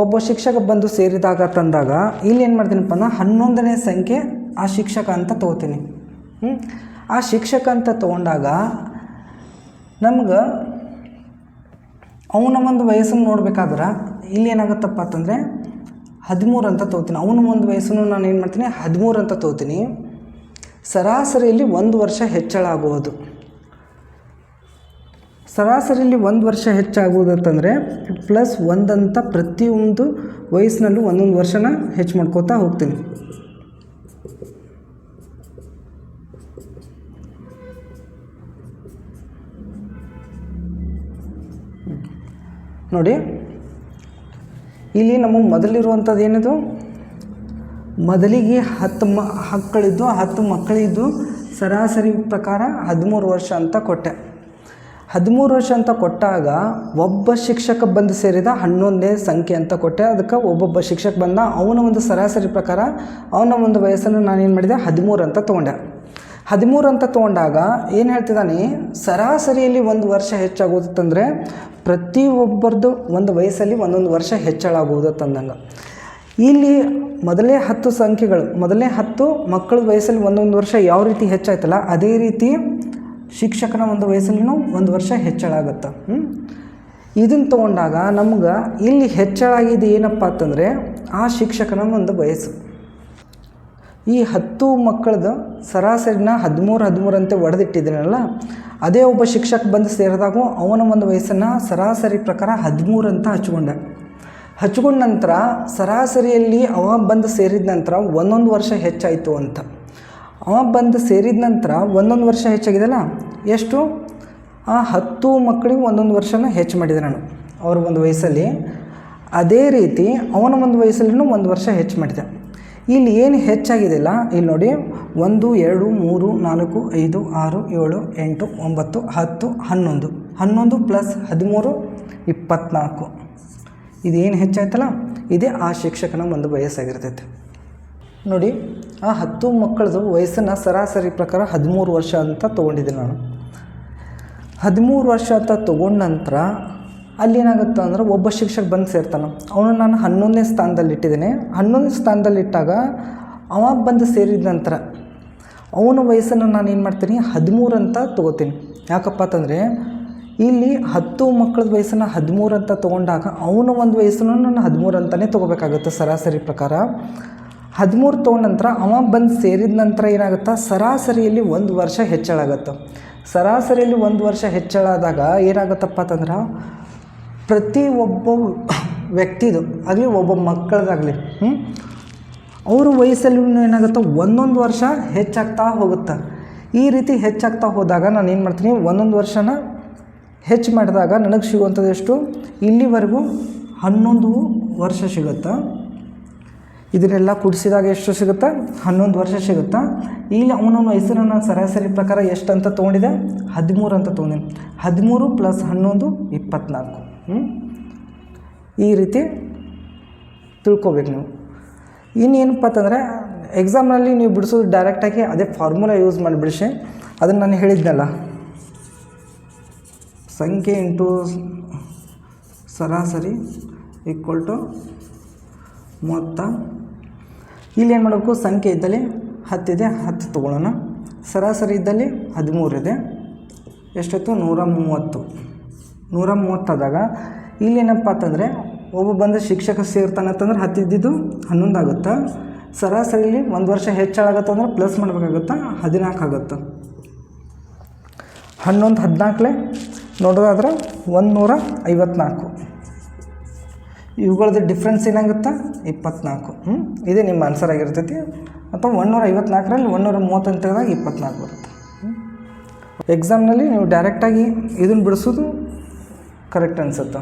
ಒಬ್ಬ ಶಿಕ್ಷಕ ಬಂದು ಸೇರಿದಾಗ ತಂದಾಗ ಇಲ್ಲಿ ಏನು ಮಾಡ್ತೀನಪ್ಪ ಅಂದ್ರೆ 11ನೇ ಸಂಖ್ಯೆ ಆ ಶಿಕ್ಷಕ ಅಂತ ತೊಗೋತೀನಿ. ಆ ಶಿಕ್ಷಕ ಅಂತ ತೊಗೊಂಡಾಗ ನಮ್ಗೆ ಅವನ ಒಂದು ವಯಸ್ಸನ್ನು ನೋಡ್ಬೇಕಾದ್ರೆ ಇಲ್ಲಿ ಏನಾಗುತ್ತಪ್ಪ ಅಂತಂದರೆ 13 ಅಂತ ತೊಗೋತೀನಿ. ಅವನ ಒಂದು ವಯಸ್ಸನ್ನು ನಾನು ಏನು ಮಾಡ್ತೀನಿ 13 ಅಂತ ತೊಗೋತೀನಿ. ಸರಾಸರಿಯಲ್ಲಿ 1 ವರ್ಷ ಹೆಚ್ಚಳ ಆಗುವುದು. ಸರಾಸರಿಯಲ್ಲಿ 1 ವರ್ಷ ಹೆಚ್ಚಾಗುವುದಂತಂದರೆ +1 ಅಂತ ಪ್ರತಿಯೊಂದು ವಯಸ್ಸಿನಲ್ಲೂ ಒಂದೊಂದು ವರ್ಷನ ಹೆಚ್ಚು ಮಾಡ್ಕೋತಾ ಹೋಗ್ತೀನಿ. ನೋಡಿ ಇಲ್ಲಿ ನಮಗೆ ಮೊದಲಿರುವಂಥದ್ದು ಏನಿದು, ಮೊದಲಿಗೆ 10 ಮಕ್ಕಳಿದ್ದು 10 ಮಕ್ಕಳಿದ್ದು ಸರಾಸರಿ ಪ್ರಕಾರ 13 ವರ್ಷ ಅಂತ ಕೊಟ್ಟೆ. 13 ವರ್ಷ ಅಂತ ಕೊಟ್ಟಾಗ ಒಬ್ಬ ಶಿಕ್ಷಕ ಬಂದು ಸೇರಿದ 11ನೇ ಸಂಖ್ಯೆ ಅಂತ ಕೊಟ್ಟೆ. ಅದಕ್ಕೆ ಒಬ್ಬೊಬ್ಬ ಶಿಕ್ಷಕ ಬಂದ, ಅವನ ಒಂದು ಸರಾಸರಿ ಪ್ರಕಾರ ಅವನ ಒಂದು ವಯಸ್ಸನ್ನು ನಾನೇನು ಮಾಡಿದೆ 13 ಅಂತ ತೊಗೊಂಡೆ. 13 ಅಂತ ತೊಗೊಂಡಾಗ ಏನು ಹೇಳ್ತಿದ್ದಾನೆ, ಸರಾಸರಿಯಲ್ಲಿ 1 ವರ್ಷ ಹೆಚ್ಚಾಗೋದಂದರೆ ಪ್ರತಿಯೊಬ್ಬರದ್ದು ಒಂದು ವಯಸ್ಸಲ್ಲಿ ಒಂದೊಂದು ವರ್ಷ ಹೆಚ್ಚಳ ಆಗುವುದು ತಂದಂಗೆ. ಇಲ್ಲಿ ಮೊದಲೇ 10 ಸಂಖ್ಯೆಗಳು, ಮೊದಲನೇ 10 ಮಕ್ಕಳ ವಯಸ್ಸಲ್ಲಿ ಒಂದೊಂದು ವರ್ಷ ಯಾವ ರೀತಿ ಹೆಚ್ಚಾಯ್ತಲ್ಲ ಅದೇ ರೀತಿ ಶಿಕ್ಷಕನ ಒಂದು ವಯಸ್ಸಲ್ಲಿನೂ 1 ವರ್ಷ ಹೆಚ್ಚಳ ಆಗುತ್ತೆ. ಇದನ್ನು ತೊಗೊಂಡಾಗ ನಮ್ಗೆ ಇಲ್ಲಿ ಹೆಚ್ಚಳ ಆಗಿದೆ ಏನಪ್ಪ ಅಂತಂದರೆ ಆ ಶಿಕ್ಷಕನ ಒಂದು ವಯಸ್ಸು. ಈ 10 ಮಕ್ಕಳದು ಸರಾಸರಿನ 13 ಅಂತ ಒಡೆದಿಟ್ಟಿದ್ದೀನಲ್ಲ, ಅದೇ ಒಬ್ಬ ಶಿಕ್ಷಕ ಬಂದು ಸೇರಿದಾಗ ಅವನ ಒಂದು ವಯಸ್ಸನ್ನು ಸರಾಸರಿ ಪ್ರಕಾರ 13 ಅಂತ ಹಚ್ಕೊಂಡ ನಂತರ ಸರಾಸರಿಯಲ್ಲಿ ಅವ ಬಂದು ಸೇರಿದ ನಂತರ ಒಂದೊಂದು ವರ್ಷ ಹೆಚ್ಚಾಯಿತು ಅಂತ. ಅವ ಬಂದು ಸೇರಿದ ನಂತರ ಒಂದೊಂದು ವರ್ಷ ಹೆಚ್ಚಾಗಿದೆಲ್ಲ, ಎಷ್ಟು ಆ 10 ಮಕ್ಕಳಿಗೆ ಒಂದೊಂದು ವರ್ಷನ ಹೆಚ್ಚು ಮಾಡಿದೆ ನಾನು ಅವ್ರ ಒಂದು ವಯಸ್ಸಲ್ಲಿ. ಅದೇ ರೀತಿ ಅವನ ಒಂದು ವಯಸ್ಸಲ್ಲಿನೂ 1 ವರ್ಷ ಹೆಚ್ಚು ಮಾಡಿದೆ. ಇಲ್ಲಿ ಏನು ಹೆಚ್ಚಾಗಿದೆಯಲ್ಲ ಇಲ್ಲಿ ನೋಡಿ, 1 2 3 4 5 6 7 8 9 10 11 11 + 13 24. ಇದೇನು ಹೆಚ್ಚಾಯ್ತಲ್ಲ ಇದೇ ಆ ಶಿಕ್ಷಕನ ಒಂದು ವಯಸ್ಸಾಗಿರ್ತೈತೆ. ನೋಡಿ ಆ 10 ಮಕ್ಕಳದು ವಯಸ್ಸನ್ನು ಸರಾಸರಿ ಪ್ರಕಾರ 13 ವರ್ಷ ಅಂತ ತೊಗೊಂಡಿದ್ದೆ ನಾನು. 13 ವರ್ಷ ಅಂತ ತೊಗೊಂಡ ನಂತರ ಅಲ್ಲೇನಾಗುತ್ತೆ ಅಂದ್ರೆ ಒಬ್ಬ ಶಿಕ್ಷಕ ಬಂದು ಸೇರ್ತಾನೆ. ಅವನು ನಾನು 11ನೇ ಸ್ಥಾನದಲ್ಲಿ ಇಟ್ಟಿದ್ದೇನೆ. 11ನೇ ಸ್ಥಾನದಲ್ಲಿಟ್ಟಾಗ ಅವ ಬಂದು ಸೇರಿದ ನಂತರ ಅವನ ವಯಸ್ಸನ್ನು ನಾನು ಏನು ಮಾಡ್ತೀನಿ 13 ಅಂತ ತೊಗೋತೀನಿ. ಯಾಕಪ್ಪ ಅಂತಂದರೆ ಇಲ್ಲಿ 10 ಮಕ್ಕಳ ವಯಸ್ಸನ್ನು 13 ಅಂತ ತೊಗೊಂಡಾಗ ಅವನ ಒಂದು ವಯಸ್ಸನ್ನು ನಾನು 13 ಅಂತಲೇ ತೊಗೋಬೇಕಾಗುತ್ತೆ ಸರಾಸರಿ ಪ್ರಕಾರ. 13 ತೊಗೊಂಡ ನಂತರ ಅವ ಬಂದು ಸೇರಿದ ನಂತರ ಏನಾಗುತ್ತೆ, ಸರಾಸರಿಯಲ್ಲಿ 1 ವರ್ಷ ಹೆಚ್ಚಳ ಆಗುತ್ತೆ. ಸರಾಸರಿಯಲ್ಲಿ 1 ವರ್ಷ ಹೆಚ್ಚಳ ಆದಾಗ ಏನಾಗುತ್ತಪ್ಪ ಅಂತಂದ್ರೆ ಪ್ರತಿ ಒಬ್ಬ ವ್ಯಕ್ತಿದು ಆಗಲಿ ಒಬ್ಬ ಮಕ್ಕಳದಾಗಲಿ ಅವ್ರ ವಯಸ್ಸಲ್ಲಿ ಏನಾಗುತ್ತೆ ಒಂದೊಂದು ವರ್ಷ ಹೆಚ್ಚಾಗ್ತಾ ಹೋಗುತ್ತೆ. ಈ ರೀತಿ ಹೆಚ್ಚಾಗ್ತಾ ಹೋದಾಗ ನಾನು ಏನು ಮಾಡ್ತೀನಿ, ಒಂದೊಂದು ವರ್ಷನ ಹೆಚ್ಚು ಮಾಡಿದಾಗ ನನಗೆ ಸಿಗುವಂಥದ್ದು ಎಷ್ಟು, ಇಲ್ಲಿವರೆಗೂ 11 ವರ್ಷ ಸಿಗುತ್ತೆ. ಇದನ್ನೆಲ್ಲ ಕುಡಿಸಿದಾಗ ಎಷ್ಟು ಸಿಗುತ್ತೆ, 11 ವರ್ಷ ಸಿಗುತ್ತೆ. ಇಲ್ಲಿ ಅವನ ವಯಸ್ಸನ್ನು ನಾನು ಸರಾಸರಿ ಪ್ರಕಾರ ಎಷ್ಟು ಅಂತ ತೊಗೊಂಡಿದ್ದೆ, 13 ಅಂತ ತೊಗೊಂಡಿನಿ. 13 + 11 24. ಈ ರೀತಿ ತಿಳ್ಕೊಬೇಕು ನೀವು. ಇನ್ನೇನಪ್ಪ ಅಂತಂದರೆ ಎಕ್ಸಾಮ್ನಲ್ಲಿ ನೀವು ಬಿಡಿಸೋದು ಡೈರೆಕ್ಟಾಗಿ ಅದೇ ಫಾರ್ಮುಲಾ ಯೂಸ್ ಮಾಡಿ ಬಿಡಿಸಿ. ಅದನ್ನು ನಾನು ಹೇಳಿದ್ನಲ್ಲ, ಸಂಖ್ಯೆ ಇಂಟು ಸರಾಸರಿ = ಮೊತ್ತ. ಇಲ್ಲಿ ಏನು ಮಾಡಬೇಕು, ಸಂಖ್ಯೆ ಇದ್ದಲ್ಲಿ 10 ಇದೆ, 10 ತೊಗೊಳ್ಳೋಣ. ಸರಾಸರಿ ಇದ್ದಲ್ಲಿ 13 ಇದೆ, ಎಷ್ಟಾಯಿತು 130. 130 ಆದಾಗ ಇಲ್ಲೇನಪ್ಪ ಅಂತಂದರೆ ಒಬ್ಬ ಬಂದ ಶಿಕ್ಷಕ ಸೇರ್ತಾನೆ ಅಂತಂದ್ರೆ 10 ಇದ್ದಿದ್ದು 11 ಆಗುತ್ತೆ. ಸರಾಸರಿಲಿ 1 ವರ್ಷ ಹೆಚ್ಚಾಗತ್ತೆ ಅಂದ್ರೆ + ಮಾಡಬೇಕಾಗುತ್ತೆ, 14 ಆಗುತ್ತೆ. 11 14 ನೋಡೋದಾದ್ರೆ 154. ಇವುಗಳದ್ದು ಡಿಫ್ರೆನ್ಸ್ ಏನಾಗುತ್ತೆ 24. ಇದೇ ನಿಮ್ಮ ಆನ್ಸರ್ ಆಗಿರ್ತೈತಿ. ಅಥವಾ 154ರಲ್ಲಿ 130 ತೆಗೆದಾಗ 24 ಬರುತ್ತೆ. ಎಕ್ಸಾಮ್ನಲ್ಲಿ ನೀವು ಡೈರೆಕ್ಟಾಗಿ ಇದನ್ನು ಬಿಡಿಸೋದು ಕರೆಕ್ಟ್ ಅನಿಸುತ್ತೆ.